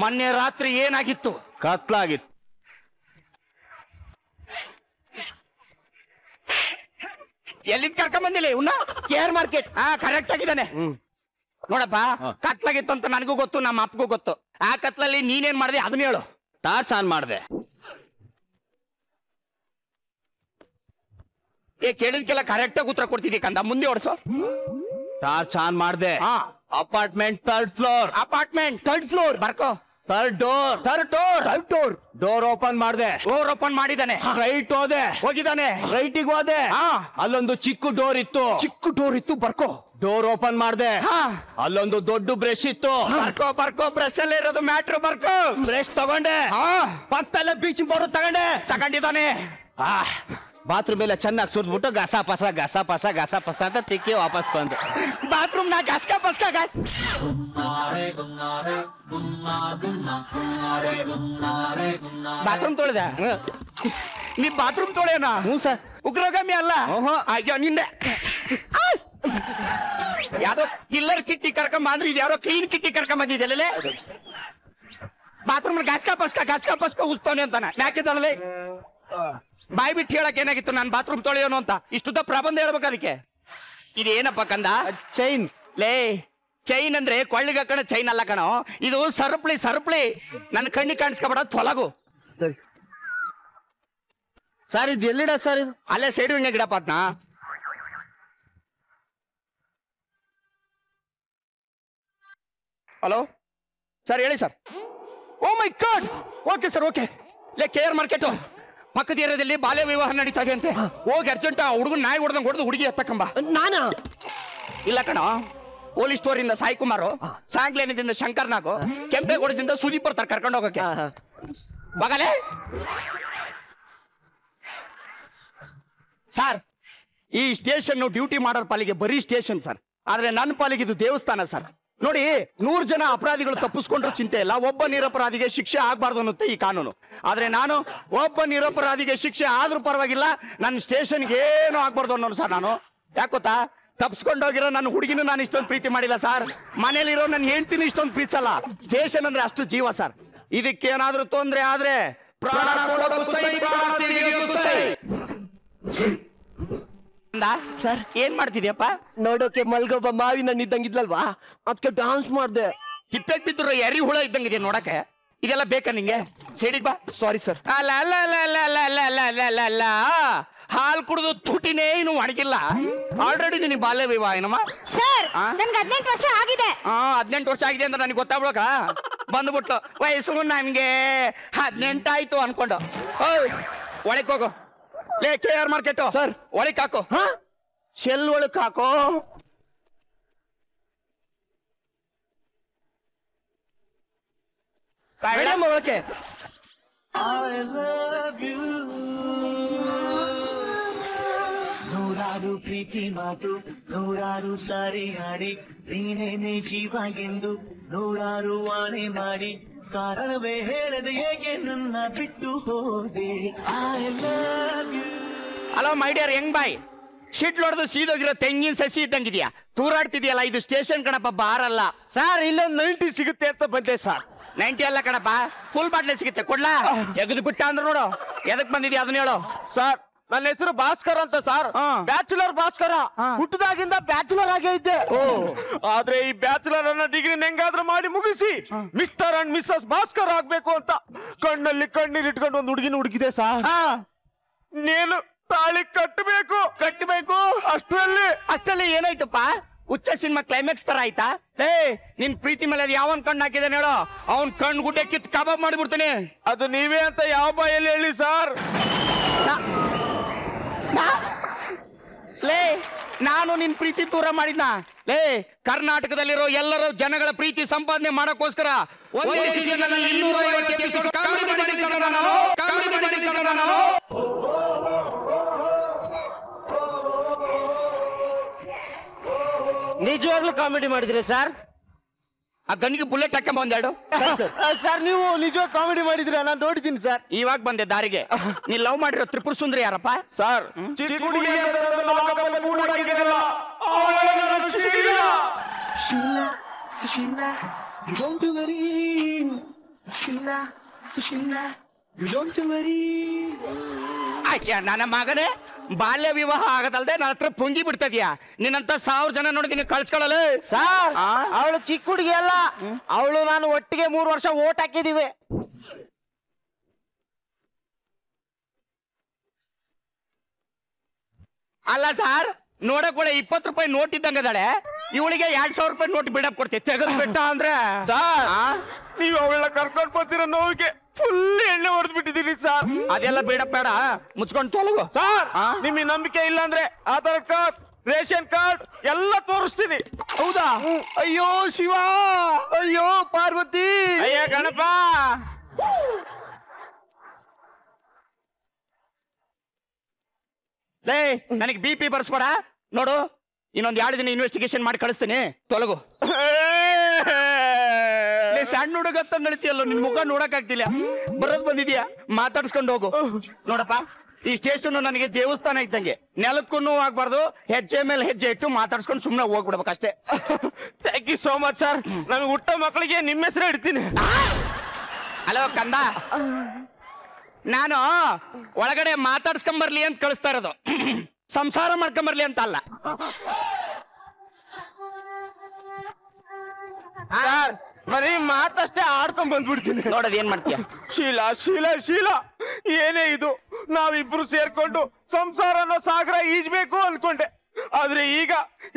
ಮೊನ್ನೆ ರಾತ್ರಿ ಏನಾಗಿತ್ತು? ಕತ್ಲಾಗಿತ್ತು. ಎಲ್ಲಿಂದ ಕರ್ಕೊಂಡ್ ಬಂದಿಲ್ಲ ಇವನ್ನ? Care market. ಕರೆಕ್ಟ್ ಆಗಿದ್ದಾನೆ ನೋಡಪ್ಪ. ಕತ್ಲಾಗಿತ್ತು ಅಂತ ನನಗೂ ಗೊತ್ತು, ನಮ್ಮ ಅಪ್ಪಗೂ ಗೊತ್ತು. ಆ ಕತ್ಲಲ್ಲಿ ನೀನೇನ್ ಮಾಡಿದೆ ಅದನ್ನ ಹೇಳು. ಟಾರ್ಚ್ ಆನ್ ಮಾಡಿದೆ. ಕೇಳಿದ್ಕೆಲ್ಲ ಕರೆಕ್ಟ್ ಆಗಿ ಉತ್ತರ ಕೊಡ್ತಿದ್ದಿ ಕಂದ. ಮುಂದೆ ಓಡಿಸೋ. ಟಾರ್ಚ್ ಆನ್ ಮಾಡಿದೆ. Apartment 3rd floor. Apartment 3rd floor. ಬರ್ಕೋ. 3rd door. ಡೋರ್ ಓಪನ್ ಮಾಡಿದೆ. ಡೋರ್ ಓಪನ್ ಮಾಡಿದಾನೆ. ರೈಟ್ ಹೋಗಿದ್ದಾನೆ. ರೈಟಿಗೆ ಹೋದೆ. ಅಲ್ಲೊಂದು ಚಿಕ್ಕ ಡೋರ್ ಇತ್ತು. ಬರ್ಕೋ. ಡೋರ್ ಓಪನ್ ಮಾಡಿದೆ. ಅಲ್ಲೊಂದು ದೊಡ್ಡ ಬ್ರಷ್ ಇತ್ತು. ಬರ್ಕೋ. ಬ್ರಷ್ ಅಲ್ಲೇ ಇರೋದು ಮ್ಯಾಟ್ರು. ಬರ್ಕೋ. ಬ್ರಷ್ ತಗೊಂಡೆ. ಪಕ್ಕದಲ್ಲೇ ಬ್ಲೀಚಿಂಗ್ ಪೌಡರ್ ತಗೊಂಡಿದ್ದಾನೆ. ಬಾತ್ರೂಮ್ ಎಲ್ಲ ಚೆನ್ನಾಗಿ ಸುರಿದ್ಬಿಟ್ಟು ಗಸ ಪಸ ಅಂತ ತಿಕ್ಕಿ ವಾಪಸ್ ಬಂದು ಬಾತ್ರೂಮ್ ನಾ ಗಸ್ಕ ಬಾತ್ರೂಮ್ ತೊಳೆದ? ನೀ ಬಾತ್ರೂಮ್ ತೊಳೆಯೋಣ? ಹ್ಞೂ ಸರ್. ಉಗ್ರಗಾಮಿ ಅಲ್ಲ. ಅಯ್ಯೋ ನಿನ್ನೆ ಯಾವ್ದೋ ಕಿಲ್ಲರ್ ಕಿಟ್ಟಿ ಕರ್ಕೊಂಬ ಅಂದ್ರೆ ಇದು ಯಾವ್ದೋ ಕ್ಲೀನ್ ಕಿಟ್ಟಿ ಕರ್ಕೊಂಬಂದಿದ್ದೆಲ್ಲೇ. ಬಾತ್ರೂಮ್ ಗಸ್ಕ ಪಸ್ಕ ಉಸ್ತವನೆ ಅಂತಾನೆ. ಯಾಕೆ ತೊಳಲೆ? ಬಾಯ್ ಬಿಟ್ಟು ಹೇಳಕ್ ಏನಾಗಿತ್ತು ನಾನು ಬಾತ್ರೂಮ್ ತೊಳೆಯೋನು ಅಂತ? ಇಷ್ಟುದ್ದ ಪ್ರಬಂಧ ಹೇಳ್ಬೇಕು ಅದಕ್ಕೆ. ಇದೇನಪ್ಪ ಕಂದ? ಚೈನ್. ಚೈನ್ ಅಂದ್ರೆ ಕೊಳ್ಳಿಗೆ ಹಾಕೋಣ ಚೈನ್ ಅಲ್ಲ ಕಣೋ. ಇದು ಸರಪಳಿ. ನನ್ನ ಕಣ್ಣಿಗೆ ಕಾಣಿಸ್ಕೊಬೇಡ, ತೊಲಗು. ಸರ್ ಇದು ಎಲ್ಲಿಡ ಸರ್? ಇದು ಅಲ್ಲೇ ಸೈಡ್ ವಿಂಗ ಗಿಡಪ್ಪ ಅದ್ನ. ಹಲೋ ಸರ್, ಹೇಳಿ sir. Oh my god. Okay sir, okay. KR market ಪಕ್ಕದ ಏರಿಯಾದಲ್ಲಿ ಬಾಲ್ಯ ವಿವಾಹ ನಡೀತಾ ಇದೆ ಅಂತೆ. ಹೋಗಿ ಅರ್ಜೆಂಟ್ ಆ ಹುಡುಗನ್ ನಾಯಿ ಹೊಡೆದಂಗೆ ಹೊಡೆದು ಹುಡುಗಿ ಎತ್ತಕ್ಕಂಬ. ನಾನಾ? ಇಲ್ಲ ಕಣ, ಪೊಲೀಸ್ ಸ್ಟೋರ್ ಇಂದ ಸಾಯಿ ಕುಮಾರು, ಸಾಂಗ್ಲೇನದಿಂದ ಶಂಕರ್ನಾಗು, ಕೆಂಪೇಗೌಡದಿಂದ ಸುದೀಪ್ ಬರ್ತಾರೆ ಕರ್ಕೊಂಡು ಹೋಗಕ್ಕೆ. ಬಗಲೇ ಸರ್, ಈ ಸ್ಟೇಷನ್ ಡ್ಯೂಟಿ ಮಾಡೋರ್ ಪಾಲಿಗೆ ಬರೀ ಸ್ಟೇಷನ್ ಸರ್. ಆದ್ರೆ ನನ್ನ ಪಾಲಿಗೆ ಇದು ದೇವಸ್ಥಾನ ಸರ್. ನೋಡಿ, 100 ಜನ ಅಪರಾಧಿಗಳು ತಪ್ಪಿಸ್ಕೊಂಡ್ರು ಚಿಂತೆ ಇಲ್ಲ, ಒಬ್ಬ ನಿರಪರಾಧಿಗೆ ಶಿಕ್ಷೆ ಆಗ್ಬಾರ್ದು ಅನ್ನುತ್ತೆ ಈ ಕಾನೂನು. ಆದ್ರೆ ನಾನು ಒಬ್ಬ ನಿರಪರಾಧಿಗೆ ಶಿಕ್ಷೆ ಆದ್ರೂ ಪರವಾಗಿಲ್ಲ, ನನ್ನ ಸ್ಟೇಷನ್ಗೆ ಏನು ಆಗ್ಬಾರ್ದು ಅನ್ನೋನು ಸರ್ ನಾನು. ಯಾಕೊತ್ತಾ? ತಪ್ಪಿಸ್ಕೊಂಡೋಗಿರೋ ನನ್ನ ಹುಡುಗಿನೂ ನಾನು ಇಷ್ಟೊಂದು ಪ್ರೀತಿ ಮಾಡಿಲ್ಲ ಸರ್. ಮನೇಲಿರೋ ನನ್ನ ಹೆಂಡ್ತಿನೂ ಇಷ್ಟೊಂದು ಪ್ರೀತಿಸಲ್ಲ. ಸ್ಟೇಷನ್ ಅಂದ್ರೆ ಅಷ್ಟು ಜೀವ ಸರ್. ಇದಕ್ಕೇನಾದ್ರೂ ತೊಂದ್ರೆ ಆದ್ರೆ ಪ್ರಾಣ ಸರ್. ಏನ್ ಮಾಡ್ತಿದ್ಯಪ್ಪ? ನೋಡೋಕೆ ಮಲ್ಗೊಬ್ಬ ಮಾವಿನ ಇದ್ದಂಗಿದ್ಲಲ್ವಾ, ಅದಕ್ಕೆ ಡಾನ್ಸ್ ಮಾಡ್ದೆ. ತಿಪ್ಪೆಗೆ ಬಿದ್ದರು ಎರಿ ಹುಳ ಇದ್ದಂಗಿದೆ ನೋಡಕ್ಕೆ. ಇದೆಲ್ಲ ಬೇಕಾ ನಿಂಗೆ? ಸೈಡಿಗೆ ಬಾ. Sorry sir. ಅಲ್ಲ ಹಾಲು ಕುಡಿದು ತುಟಿನೇ ಇನ್ನು ಒಣಗಿಲ್ಲ. ಆಲ್ರೆಡಿ ನಿನಗೆ ಬಾಲ್ಯ ವಿವಾಹ ಏನಮ್ಮ? ಸರ್, ನನ್ಗೆ 18 ವರ್ಷ ಆಗಿದೆ. 18 ವರ್ಷ ಆಗಿದೆ ಅಂತ ನನಗೆ ಗೊತ್ತಾಗ್ಬಿಡಕ ಬಂದ್ಬಿಟ್ಲು. ವಯಸ್ಸು ನಮ್ಗೆ 18 ಆಯ್ತು ಅನ್ಕೊಂಡು. ಒಳಕ್ ಹೋಗು. KR ಮಾರ್ಕೆಟ್ ಸರ್, ಒಳಕ್ ಹಾಕೋ. ಶೆಲ್ ಒಳಕ್ ಹಾಕೋ. ಒಳಕ್ಕೆ ನೂರಾರು ಪ್ರೀತಿ ಮಾತು, ನೂರಾರು ಸಾರಿ ಹಾಡಿ, ನೀನೇನೆ ಜೀವ ಎಂದು ನೂರಾರು ಆಣೆ ಮಾಡಿ, ಕಾರಣವೇ ಹೇಳದೆ ಹೇಗೆ ನನ್ನ ಬಿಟ್ಟು ಹೋದೆ. I love you. Hello my dear young boy, shit ಹೊಡೆದು ಸೀದೋಗಿರೋ ತೆಂಗಿನ ಸಸಿ ಇದ್ದಂಗಿದ್ಯಾ. ತೂರಾಡ್ತಿದ್ಯಲ್ಲ, ಇದು ಸ್ಟೇಷನ್ ಕಣಪ್ಪ, ಬಾರಲ್ಲ. ಸರ್ ಇಲ್ಲೊಂದು 90 ಸಿಗುತ್ತೆ ಅಂತ ಬಂದೆ ಸರ್. 90 ಅಲ್ಲ ಕಣಪ್ಪ, ಫುಲ್ ಬಾಟ್ಲೆ ಸಿಗುತ್ತೆ. ಕೊಡ್ಲಾ? ತೆಗೆದು ಬಿಟ್ಟ ಅಂದ್ರೆ ನೋಡು. ಎದಕ್ ಬಂದಿದ್ಯಾ ಅದನ್ನ ಹೇಳು. ಸರ್ ನನ್ನ ಹೆಸರು ಭಾಸ್ಕರ್ ಅಂತ ಸರ್. ಬ್ಯಾಚುಲರ್ ಭಾಸ್ಕರ. ಹುಟ್ಟದಾಗಿಂದ ಬ್ಯಾಚುಲರ್ ಆಗೇ ಇದ್ದೆ. ಆದ್ರೆ ಈ ಬ್ಯಾಚುಲರ್ ಅನ್ನೋ ಡಿಗ್ರಿ ಹೆಂಗಾದ್ರೂ ಮಾಡಿ ಮುಗಿಸಿ ಮಿಸ್ಟರ್ ಅಂಡ್ ಮಿಸ್ಸಸ್ ಭಾಸ್ಕರ್ ಆಗ್ಬೇಕು ಅಂತ ಕಣ್ಣಲ್ಲಿ ಕಣ್ಣೀರ್ ಇಟ್ಕೊಂಡು ಒಂದು ಹುಡುಗಿನ ಹುಡುಗಿದೆ ಸರ್. ನೀನು ತಾಳಿ ಕಟ್ಟಬೇಕು. ಅಷ್ಟರಲ್ಲಿ ಏನಾಯ್ತಪ್ಪ? ಉಚ್ಚ ಸಿನಿಮಾ ಕ್ಲೈಮ್ಯಾಕ್ಸ್ ತರ ಆಯ್ತಾ? ನಿನ್ ಪ್ರೀತಿ ಮೇಲೆ ಅದು ಯಾವನ್ ಕಣ್ಣು ಹಾಕಿದಾನೆ ಹೇಳೋ, ಅವನ್ ಕಣ್ಣು ಗುಡ್ಡೆ ಕಿತ್ ಕಬಾಬ್ ಮಾಡಿಬಿಡ್ತಾನೆ. ಅದು ನೀವೇ ಅಂತ ಯಾವ ಬಾಯಲ್ಲಿ ಹೇಳಿ ಸರ್? ಲೇ, ನಾನು ನಿನ್ ಪ್ರೀತಿ ದೂರ ಮಾಡಿದ್ನ? ಲೇ, ಕರ್ನಾಟಕದಲ್ಲಿರೋ ಎಲ್ಲರ ಜನಗಳ ಪ್ರೀತಿ ಸಂಪಾದನೆ ಮಾಡಕ್ಕೋಸ್ಕರ ಒಂದೇ ಸೀಸನ್ನಲ್ಲಿ 250 ಎಪಿಸೋಡ್ ಕಾಮಿಡಿ ಮಾಡಿದ್ದೀನಿ ನಾನು. ನಿಜವಾಗ್ಲೂ ಕಾಮಿಡಿ ಮಾಡಿದ್ರಿ ಸರ್? ಆ ಗನ್ನಿಗೆ ಬುಲೆಟ್ ಹಾಕೊಂಡ್ ಬಂದೆರಡು. ಸರ್ ನೀವು ನಿಜವಾಗ ಕಾಮಿಡಿ ಮಾಡಿದ್ರಿ, ನಾನು ನೋಡಿದ್ದೀನಿ ಸರ್. ಇವಾಗ ಬಂದೆ ದಾರಿಗೆ. ನೀ ಲವ್ ಮಾಡಿರೋ ತ್ರಿಪುರ ಸುಂದರಿ ಯಾರಪ್ಪ? ಸರ್ ನನ್ನ ಮಗನೇ, ಬಾಲ್ಯ ವಿವಾಹ ಆಗದಲ್ದೆ ನನ್ನ ಹತ್ರ ಪುಂಗಿ ಬಿಡ್ತದ್ಯಾ? ನಿನ್ನಂತ 1000 ಜನ ನೋಡಿದೀನಿ, ಕಳ್ಸ್ಕೊಳ್ಳಲ್ಲ ಸರ್. ಅವಳು ಚಿಕ್ಕ ಹುಡುಗಿ ಅಲ್ಲ, ಅವಳು ನಾನು ಒಟ್ಟಿಗೆ 3 ವರ್ಷ ಓಟ್ ಹಾಕಿದೀವಿ. ಅಲ್ಲ ಸರ್, ನೋಡಕ್ ಕೂಡ 20 ರೂಪಾಯಿ ನೋಟ್ ಇದ್ದಂಗದಾಳೆ. ಇವಳಿಗೆ 2000 ರೂಪಾಯಿ ನೋಟ್ ಬಿಡಪ್ ಕೊಡ್ತೀವಿ, ತೆಗೆದು ಬಿಟ್ಟ ಅಂದ್ರೆ. ಸರ್ ನೀವು ಅವಳನ್ನ ಕರ್ಕೊಂಡ್ ಬರ್ತಿರೋ ನೋವಿಗೆ ಫುಲ್ ಎಣ್ಣೆ ಹೊಡೆದ್ ಬಿಟ್ಟಿದ್ದೀರಿ ಸರ್. ಅದೆಲ್ಲ ಬೇಡ, ಮುಚ್ಕೊಂಡು ತೊಲಗು. ಸರ್ ನಿಮಗೆ ನಂಬಿಕೆ ಇಲ್ಲ ಅಂದ್ರೆ ಆಧಾರ್ ಕಾರ್ಡ್, ರೇಷನ್ ಕಾರ್ಡ್ ಎಲ್ಲ ತೋರಿಸ್ತೀನಿ. ಹೌದಾ? ಅಯ್ಯೋ ಶಿವ, ಅಯ್ಯೋ ಪಾರ್ವತಿ, ಅಯ್ಯ ಗಣಪ. ಲೇ, ನನಗೆ BP ಬರ್ಸ್ಬೇಡ. ನೋಡು, ಇನ್ನೊಂದು 2 ದಿನ ಇನ್ವೆಸ್ಟಿಗೇಷನ್ ಮಾಡಿ ಕಳಿಸ್ತೀನಿ, ತೊಲಗು. ಸಣ್ಣ ಹುಡುಗತ್ತ ನಳಿತೀಯಲ್ಲ, ನಿನ್ ಮುಖ ನೋಡಕ್ ಆಗ್ತಿಲ್ಲ. ಬರೋದ್ ಬಂದಿದ್ಯಾ, ಮಾತಾಡ್ಸ್ಕೊಂಡು ಹೋಗು. ನೋಡಪ್ಪ, ಈ ಸ್ಟೇಷನ್ ನನಗೆ ದೇವಸ್ಥಾನ ಇದ್ದಂಗೆ. ನೆಲಕ್ಕೂ ಆಗ್ಬಾರ್ದು, ಹೆಜ್ಜೆ ಮೇಲೆ ಹೆಜ್ಜೆ ಇಟ್ಟು ಮಾತಾಡ್ಸ್ಕೊಂಡು ಸುಮ್ಮನೆ ಹೋಗ್ಬಿಡ್ಬೇಕು ಅಷ್ಟೇ. Thank you so much sir. ನಮಗೆ ಹುಟ್ಟ ಮಕ್ಕಳಿಗೆ ನಿಮ್ಮ ಹೆಸರೇ ಇಡ್ತೀನಿ. ಹಲೋ ಕಂದ, ನಾನು ಒಳಗಡೆ ಮಾತಾಡ್ಸ್ಕೊಂಬರ್ಲಿ ಅಂತ ಕಳಿಸ್ತಾ ಇರೋದು, ಸಂಸಾರ ಮಾಡ್ಕೊಂಬರ್ಲಿ ಅಂತ ಅಲ್ಲ. ಸರ್ ಬರೀ ಮಾತಷ್ಟೇ ಆಡ್ಕೊಂಡ್ ಬಂದ್ಬಿಡ್ತೀನಿ. ನೋಡೋದು ಏನ್ ಮಾಡ್ತೀಯ? ಶೀಲಾ ಶೀಲಾ ಶೀಲಾ, ಏನೇ ಇದು, ನಾವಿಬ್ರು ಸೇರ್ಕೊಂಡು ಸಂಸಾರನ ಸಾಗರ ಈಜ್ಬೇಕು ಅನ್ಕೊಂಡೆ. ಆದ್ರೆ ಈಗ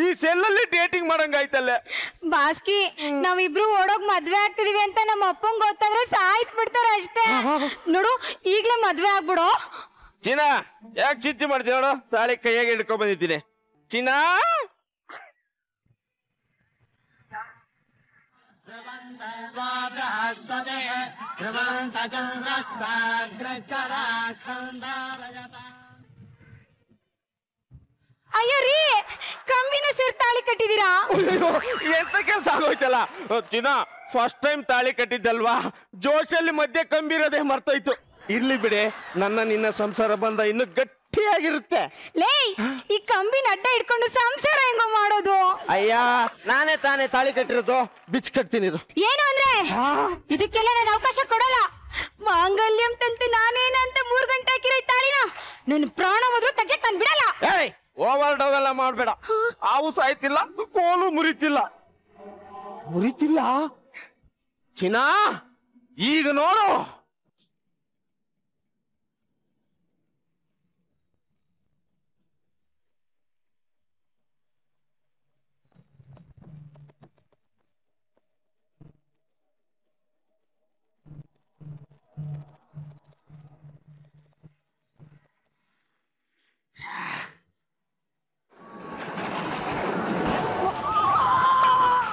ಈ ಸೆಲ್ಲಲ್ಲಿ ಡೇಟಿಂಗ್ ಮಾಡಂಗಾಯ್ತಲ್ಲ. ಬಾಸ್ಕಿ, ನಾವಿಬ್ರು ಓಡೋಗ್ ಮದ್ವೆ ಆಗ್ತಿದೀವಿ ಅಂತ ನಮ್ಮ ಅಪ್ಪಂಗ್ ಗೊತ್ತಾದ್ರೆ ಸಾಯಿಸ್ಬಿಡ್ತಾರ ಅಷ್ಟೇ. ನೋಡು, ಈಗ್ಲೇ ಮದ್ವೆ ಆಗ್ಬಿಡು. ಚಿನ್ನ, ಯಾಕೆ ಚಿಂತೆ ಮಾಡ್ತೀವಿ ನೋಡು, ತಾಳಿ ಕೈಯಾಗಿ ಹಿಡ್ಕೊಂಡ್ ಬಂದಿದ್ದೀನಿ. ಚಿನ್ನ ಅಯ್ಯೋ ರೀ, ಕಂಬಿನ ಸೇರ್ ತಾಳಿ ಕಟ್ಟಿದೀರಾ? ಎಂತ ಕೆಲ್ಸ ಆಗೋಯ್ತಲ್ಲ. ಚಿನ್ನ, ಫಸ್ಟ್ ಟೈಮ್ ತಾಳಿ ಕಟ್ಟಿದ್ದಲ್ವಾ, ಜೋಶಲ್ಲಿ ಮಧ್ಯೆ ಕಂಬಿರೋದೇ ಮರ್ತೋಯ್ತು. ಇರ್ಲಿ ಬಿಡೆ, ನನ್ನ ನಿನ್ನ ಸಂಸಾರ ಬಂದ ಇನ್ನು ಗಟ್ಟಿಯಾಗಿರುತ್ತೆ. ಲೇ, ಈ ಕಂಬಿನ ಅಡ್ಡ ಇಟ್ಕೊಂಡು ಸಂಸಾರ ಹೆಂಗೋ ಮಾಡೋದು? ಅಯ್ಯ, ನಾನೇ ತಾನೇ ತಾಳಿ ಕಟ್ಟಿರೋದು, ಬಿಚ್ ಕಟ್ತೀನಿ. ಇದು ಏನು ಅಂದ್ರೆ ಇದಕ್ಕೆಲ್ಲ ನಾನು ಅವಕಾಶ ಕೊಡಲ್ಲ. ಮಾಂಗಲ್ಯಂ ತಂತೆ ನಾನೇನಂತ 3 ಗಂಟೆ ಹಾಕಿರೋ ಈ ತಾಳಿನ ನನ್ನ ಪ್ರಾಣ ಹೋದ್ರು ತೆಗೆಕ್ ನಾನು ಬಿಡಲ್ಲ. ಏಯ್, ಓವರ್ ಡವ್ ಎಲ್ಲ ಮಾಡ್ಬೇಡ. ಆವು ಸಾಯ್ತಿಲ್ಲ, ಕೋಲು ಮುರಿತಿಲ್ಲ. ಚಿನ್ನ, ಈಗ ನೋಡು.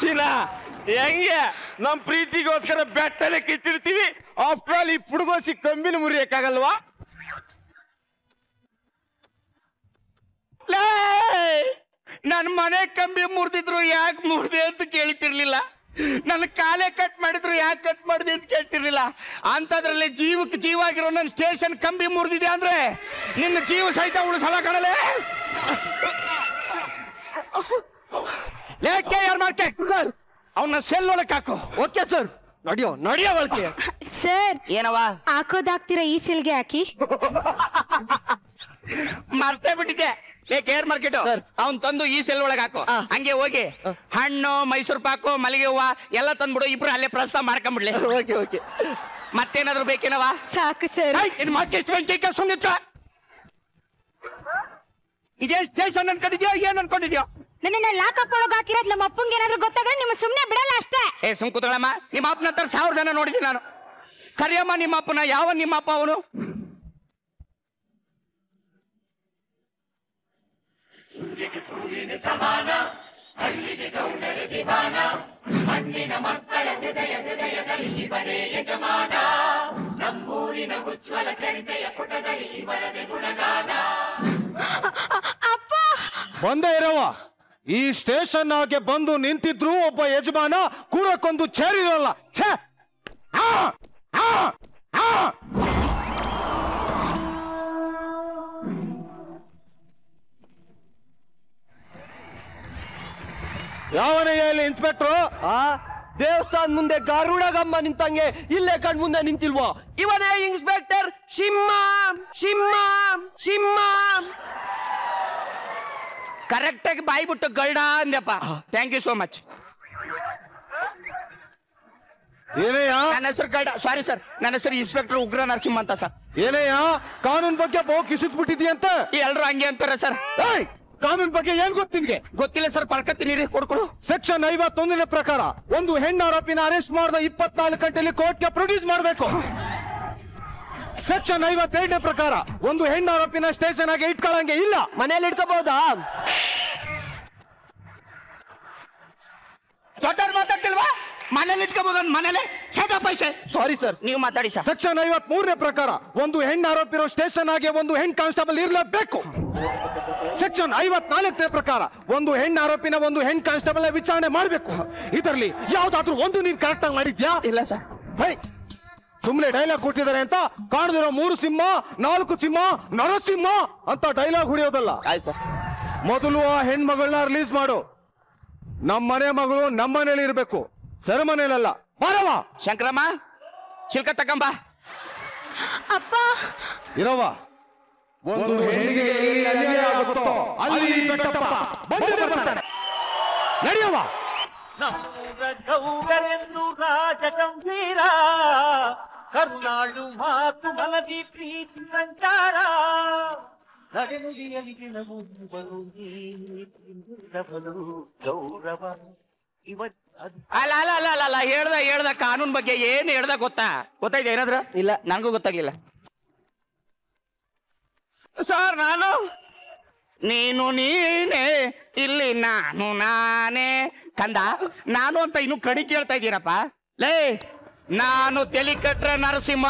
ಚಿನ್ನ, ಹೆಂಗೆ ನಮ್ ಪ್ರೀತಿಗೋಸ್ಕರ ಬೆಟ್ಟಲೆ ಕಿತ್ತಿರ್ತೀವಿ. ಆಫ್ಟರ್ ಆಲ್ ಈ ಪುಡುಗೋಸಿ ಕಂಬಿನ ಮುರಿಯಕ್ಕಾಗಲ್ವಾ? ನನ್ ಮನೆ ಕಂಬಿ ಮುರಿದಿದ್ರು ಯಾಕೆ ಮುರಿದೆ ಅಂತ ಕೇಳ್ತಿರ್ಲಿಲ್ಲ. ನನ್ನ ಕಾಲೇ ಕಟ್ ಮಾಡಿದ್ರು ಯಾಕೆ ಕಟ್ ಮಾಡಿದೆ ಅಂತ ಕೇಳ್ತಿರ್ಲಿಲ್ಲ. ಅಂತದ್ರಲ್ಲಿ ಜೀವಕ್ಕೆ ಜೀವ ಆಗಿರೋ ನನ್ನ ಸ್ಟೇಷನ್ ಕಂಬಿ ಮುರಿದಿದೆ ಅಂದ್ರೆ ನಿನ್ನ ಜೀವ ಸಹಿತ ಉಳಿಸಲ ಕಣಲೆ. ಅವನ್ನ ಸೆಲ್ ಒಳಕ್ಕೆ ಹಾಕು. Okay sir. ನಡಿಯೋ ಒಳಕ್ಕೆ. ಸರ್ ಏನವ ಹಾಕೋದಾಗ್ತೀರಾ ಈ ಸೆಲ್ಗೆ ಹಾಕಿ? ಮರ್ತೇ ಬಿಟ್ಟಿದ್ದೆ. ಕೇರ್ ಮಾರ್ಕೆಟ್ ಅವ್ನ್ ತಂದು ಈ ಸೆಲ್ ಒಳಗೆ ಹಾಕು. ಹಂಗೆ ಹೋಗಿ ಹಣ್ಣು, ಮೈಸೂರು ಪಾಕು, ಮಲ್ಲಿಗೆ ಹೂವ ಎಲ್ಲ ತಂದ್ಬಿಡು. ಇಬ್ರು ಅಲ್ಲೇ ಪ್ರಸ್ತಾವ ಮಾಡ್ಕೊಂಡ್ಬಿಡ್ಲಿ. ಓಕೆ. ಮತ್ತೇನಾದ್ರು ಬೇಕೇನವ? ಸಾಕು ಸರ್. ಇದೇ ಸ್ಟೇಷನ್ ಅನ್ಕೊಂಡಿದ್ಯೋ ಏನ್ ಅನ್ಕೊಂಡಿದ್ಯೋ? ನನ್ನ ಲಾಕ್ ಹಾಕೊಳಗ್ ಹಾಕಿರೋದ್ ನಮ್ಮ ಅಪ್ಪಂಗೆ ಏನಾದ್ರು ಗೊತ್ತಾದ್ರೆ ನಿಮ್ಮ ಸುಮ್ನೆ ಬಿಡಲ್ಲ ಅಷ್ಟೇ. ಸುಮ್ ಕೂತ್ಕೊಳ್ಳಮ್ಮ. ನಿಮ್ಮ ಅಪ್ಪನ ಹತ್ರ 1000 ಜನ ನೋಡಿದ್ದೀನಿ ನಾನು. ಕರಿಯಮ್ಮ ನಿಮ್ಮ ಅಪ್ಪನ. ಯಾವ ನಿಮ್ಮ ಅಪ್ಪ ಅವನು? ಬಂದೇ ಇರವ. ಈ ಸ್ಟೇಷನ್ ಆಗೆ ಬಂದು ನಿಂತಿದ್ರು ಒಬ್ಬ ಯಜಮಾನ ಕೂರಕ್ಕೊಂದು ಚೇರ್ ಇರೋಲ್ಲ. ಛೇ! ಯಾವನೇ ಇಲ್ಲಿ ಇನ್ಸ್ಪೆಕ್ಟ್ರು? ದೇವಸ್ಥಾನ ಮುಂದೆ ಗರುಡಗಮ್ಮ ನಿಂತಂಗೆ ಇಲ್ಲೇ ಕಣ್ ಮುಂದೆ ನಿಂತಿಲ್ವೋ? ಇವನೇ ಇನ್ಸ್ಪೆಕ್ಟರ್ ಸಿಂಹ. ಕರೆಕ್ಟ್ ಆಗಿ ಬಾಯಿ ಬಿಟ್ಟು ಗಲ್ಡ ಅಂದಪ್ಪ. Thank you so much. ಏನಯ್ಯ? ನನ್ನ ಹೆಸರು ಗಲ್ಡ. ಸಾರಿ ಸರ್, ನನ್ನ ಹೆಸರು ಇನ್ಸ್ಪೆಕ್ಟರ್ ಉಗ್ರ ನರಸಿಂಹ ಅಂತ ಸರ್. ಏನಯ್ಯ ಕಾನೂನ್ ಬಗ್ಗೆ ಬಹು ಕಿಸಿದ್ ಬಿಟ್ಟಿದ್ಯಂತ? ಎಲ್ರು ಹಂಗೆ ಅಂತಾರೆ ಸರ್. ಕಾನೂನ್ ಬಗ್ಗೆ ಏನ್ ಗೊತ್ತು ನಿಮ್ಗೆ? ಗೊತ್ತಿಲ್ಲ ಸರ್, ಪಡ್ಕತ್ತೀನಿ ಕೊಡ್ಕೊಡು. ಸೆಕ್ಷನ್ 51ನೇ ಪ್ರಕಾರ ಒಂದು ಹೆಣ್ಣು ಆರೋಪಿನ ಅರೆಸ್ಟ್ ಮಾಡಿದ 24 ಗಂಟೆಯಲ್ಲಿ ಕೋರ್ಟ್ಗೆ ಪ್ರೊಡ್ಯೂಸ್ ಮಾಡಬೇಕು. ಸೆಕ್ಷನ್ 52ನೇ ಪ್ರಕಾರ ಒಂದು ಹೆಣ್ಣು ಆರೋಪಿನ ಸ್ಟೇಷನ್ ಆಗಿ ಇಟ್ಕೊಳ್ಳಂಗೆ ಇಲ್ಲ. ಮನೇಲಿ ಇಟ್ಕೋಬಹುದಾ? ದೊಡ್ಡವ್ರು ಮಾತಾಡ್ತಿಲ್ವಾ? ಮನೇಲಿ ಇಟ್ಕೋಬಹುದು. ಮನೇಲೆ ಪೈಸೆ. ಸಾರಿ ಸರ್, ನೀವು ಮಾತಾಡಿ ಸರ್. ಸೆಕ್ಷನ್ 53ನೇ ಪ್ರಕಾರ ಒಂದು ಹೆಣ್ಣು ಆರೋಪಿರೋ ಸ್ಟೇಷನ್ ಆಗಿ ಒಂದು ಹೆಣ್ಣು ಕಾನ್ಸ್ಟೇಬಲ್ ಇರಲೇಬೇಕು. ಸೆಕ್ಷನ್ 54ನೇ ಪ್ರಕಾರ ಒಂದು ಹೆಣ್ಣು ಆರೋಪಿನ ಒಂದು ಹೆಣ್ಣು ಕಾನ್ಸ್ಟೇಬಲ್ ವಿಚಾರಣೆ ಮಾಡಬೇಕು. ಇದರಲ್ಲಿ ಯಾವ್ದಾದ್ರು ಒಂದು ನೀನ್ ಕರೆಕ್ಟ್ ಆಗಿ ಮಾಡಿದ್ಯಾ? ಇಲ್ಲ ಸರ್. ಸುಮ್ನೆ ಡೈಲಾಗ್ ಕೊಟ್ಟಿದ್ದಾರೆ ಅಂತ ಕಾಣದಿರೋ 3 ಸಿಂಹ 4 ಸಿಂಹ ನರಸಿಂಹ ಅಂತ ಡೈಲಾಗ್ ಹೊಡಿಯೋದಲ್ಲ. ಮೊದಲು ಆ ಹೆಣ್ಮಗಳನ್ನ ರಿಲೀಸ್ ಮಾಡು. ನಮ್ಮ ಮನೆ ಮಗಳು ನಮ್ಮ ಮನೇಲಿ ಇರ್ಬೇಕು, ಸೆರೆಮನೆಯಲ್ಲ. ಬಾರವ ಶಂಕರಮ್ಮ, ಚಿಲ್ಕ ತಕ್ಕಂಬ. ಅಪ್ಪ ಇರವ. ಒಂದು ಹೆಣ್ಣಿಗೆ ಎಲ್ಲಿ ಅನ್ಯಾಯ ಆಗುತ್ತೋ ಅಲ್ಲಿ ಬೆಟ್ಟಪ್ಪ ಬಂದು ಬರ್ತಾನೆ. ನಡೆಯವ. ನಮ್ಮೂರ ಗೌಗರೆಂದು ರಾಜ ಗಂಭೀರ, ಕರುನಾಳು ಮಾತು ಮಲದಿ ಪ್ರೀತಿ ಸಂಚಾರ, ನಡೆನುಡಿಯಲ್ಲಿ ಗಿಣವು ಗೌರವ. ಅಲ್ಲ ಹೇಳ್ದ ಕಾನೂನ್ ಬಗ್ಗೆ ಏನ್ ಹೇಳ್ದ ಗೊತ್ತಾಯ್ತು ಏನಾದ್ರ? ಇಲ್ಲ, ನನಗೂ ಗೊತ್ತಾಗ್ಲಿಲ್ಲ ಸರ್. ನೀನು ನೀನೇ ಇಲ್ಲಿ ನಾನು ನಾನೇ ಕಂದ. ನಾನು ಅಂತ ಇನ್ನು ಕಡಿ ಕೇಳ್ತಾ ಇದ್ದೀರಪ್ಪ. ಲೇ, ನಾನು ತಲೆ ಕಟ್ರೆ ನರಸಿಂಹ,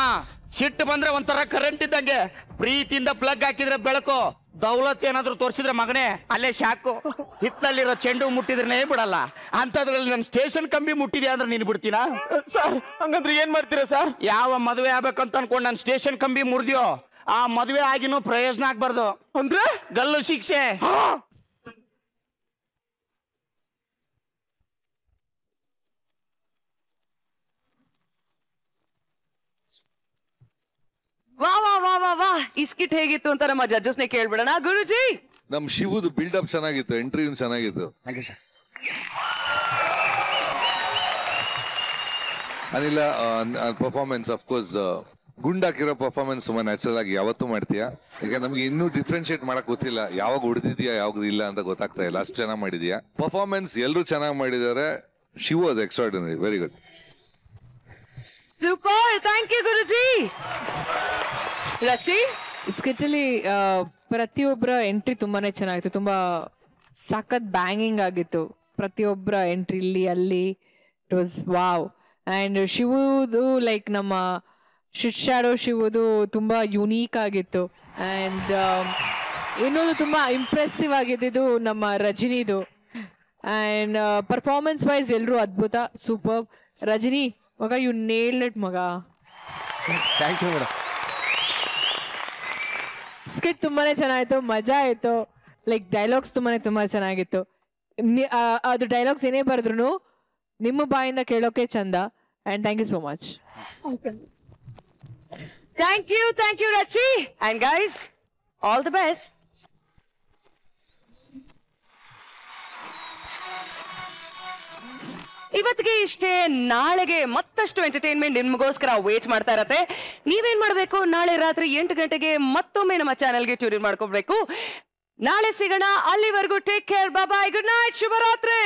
ಸಿಟ್ಟು ಬಂದ್ರೆ ಒಂಥರ ಕರೆಂಟ್ ಇದ್ದಂಗೆ. ಪ್ರೀತಿಯಿಂದ ಪ್ಲಗ್ ಹಾಕಿದ್ರೆ ಬೆಳಕು, ದೌಲತ್ ಏನಾದ್ರು ತೋರಿಸಿದ್ರೆ ಮಗನೇ ಅಲ್ಲೇ ಶಾಕು. ಹಿತ್ತಲ್ಲಿರೋ ಚೆಂಡು ಮುಟ್ಟಿದ್ರೆ ಬಿಡಲ್ಲ. ಅಂತದ್ರಲ್ಲಿ ನನ್ನ ಸ್ಟೇಷನ್ ಕಂಬಿ ಮುಟ್ಟಿದೆ ಅಂದ್ರೆ ನೀನು ಬಿಡ್ತೀನಾ ಸರ್? ಹಂಗಂದ್ರೆ ಏನ್ ಮಾಡ್ತೀರಾ ಸರ್? ಯಾವ ಮದುವೆ ಆಗ್ಬೇಕಂತ ಅನ್ಕೊಂಡು ನನ್ನ ಸ್ಟೇಷನ್ ಕಂಬಿ ಮುರಿದ್ಯೋ ಆ ಮದುವೆ ಆಗಿನೂ ಪ್ರಯೋಜನ ಆಗ್ಬಾರ್ದು. ಅಂದ್ರೆ ಗಲ್ಲು ಶಿಕ್ಷೆ. ವಾ ವಾ ವಾ ವಾ ವಾ ಈ ಸ್ಕಿಟ್ ಹೇಗಿತ್ತು ಅಂತ ನಮ್ಮ ಜಡ್ಜಸ್ನೇ ಕೇಳ್ಬಿಡೋಣ. ಗುರುಜಿ, ನಮ್ ಶಿವುದು ಬಿಲ್ಡಪ್ ಚೆನ್ನಾಗಿತ್ತು, ಎಂಟ್ರಿ ಚೆನ್ನಾಗಿತ್ತು. ಅನಿಲ ಪರ್ಫಾರ್ಮೆನ್ಸ್ ಅಫ್ಕೋರ್ಸ್ ಗುಂಡಾಕಿರೋ ಪರ್ಫಾರ್ಮೆನ್ಸ್ ತುಂಬಾ ನ್ಯಾಚುರಲ್ ಆಗಿ ಯಾವತ್ತೂ ಮಾಡ್ತೀಯಾ. ಈಗ ನಮ್ಗೆ ಇನ್ನೂ ಡಿಫ್ರೆನ್ಶಿಯೇಟ್ ಮಾಡಕ್ ಗೊತ್ತಿಲ್ಲ, ಯಾವಾಗ ಹೊಡೆದಿದ್ಯಾ ಯಾವಾಗ ಇಲ್ಲ ಅಂತ ಗೊತ್ತಾಗ್ತಾ ಇಲ್ಲ. ಅಷ್ಟು ಚೆನ್ನಾಗಿ ಮಾಡಿದ್ಯಾ. ಪರ್ಫಾರ್ಮೆನ್ಸ್ ಎಲ್ಲರೂ ಚೆನ್ನಾಗಿ ಮಾಡಿದ್ದಾರೆ. Shivu was extraordinary, very good, super. Thank you guruji. Rachi, ಸ್ಕೆಚಲ್ಲಿ ಪ್ರತಿಯೊಬ್ಬರ ಎಂಟ್ರಿ ತುಂಬಾನೇ ಚೆನ್ನಾಗಿತ್ತು. ತುಂಬಾ ಸಖತ್ ಬ್ಯಾಂಗಿಂಗ್ ಆಗಿತ್ತು ಪ್ರತಿಯೊಬ್ಬರ ಎಂಟ್ರಿ. ಇಲ್ಲಿ ಅಲ್ಲಿ ಇಟ್ ವಾಸ್ ವಾವ್. ಆ್ಯಂಡ್ ಶಿವುದು ಲೈಕ್ ನಮ್ಮ ಶಿಟ್ಶಾಡೋ ಶಿವುದು ತುಂಬ ಯುನೀಕ್ ಆಗಿತ್ತು. ಆ್ಯಂಡ್ ಇನ್ನೊಂದು ತುಂಬ ಇಂಪ್ರೆಸಿವ್ ಆಗಿದ್ದು ನಮ್ಮ ರಜನಿದು. ಅಂಡ್ ಪರ್ಫಾರ್ಮೆನ್ಸ್ ವೈಸ್ ಎಲ್ಲರೂ ಅದ್ಭುತ, ಸೂಪರ್. ರಜನಿ ಮಗ, ಯು ನೇಲ್ಡ್ ಇಟ್ ಮಗ. Thank you madam. ಸ್ಕಿಟ್ ತುಂಬಾನೇ ಚೆನ್ನಾಗಿತ್ತು, ಮಜಾ ಆಯ್ತು. ಲೈಕ್ ಡೈಲಾಗ್ಸ್ ತುಂಬಾ ಚೆನ್ನಾಗಿತ್ತು. ಅದು ಡೈಲಾಗ್ಸ್ ಏನೇ ಬರೆದ್ರು ನಿಮ್ಮ ಬಾಯಿಂದ ಕೇಳೋಕೆ ಚಂದ. And thank you so much. Thank you Rachi. And guys, all the best. ಇವತ್ತಿಗೆ ಇಷ್ಟೇ. ನಾಳೆಗೆ ಮತ್ತಷ್ಟು ಎಂಟರ್ಟೈನ್ಮೆಂಟ್ ನಿಮ್ಗೋಸ್ಕರ ವೇಟ್ ಮಾಡ್ತಾ ಇರತ್ತೆ. ನೀವೇನ್ ಮಾಡ್ಬೇಕು, ನಾಳೆ ರಾತ್ರಿ 8 ಗಂಟೆಗೆ ಮತ್ತೊಮ್ಮೆ ನಮ್ಮ ಚಾನೆಲ್ಗೆ ಟ್ಯೂನ್ ಮಾಡ್ಕೋಬೇಕು. ನಾಳೆ ಸಿಗೋಣ. ಅಲ್ಲಿವರೆಗೂ ಟೇಕ್ ಕೇರ್, ಬಾಯ್, ಗುಡ್ ನೈಟ್, ಶುಭರಾತ್ರಿ.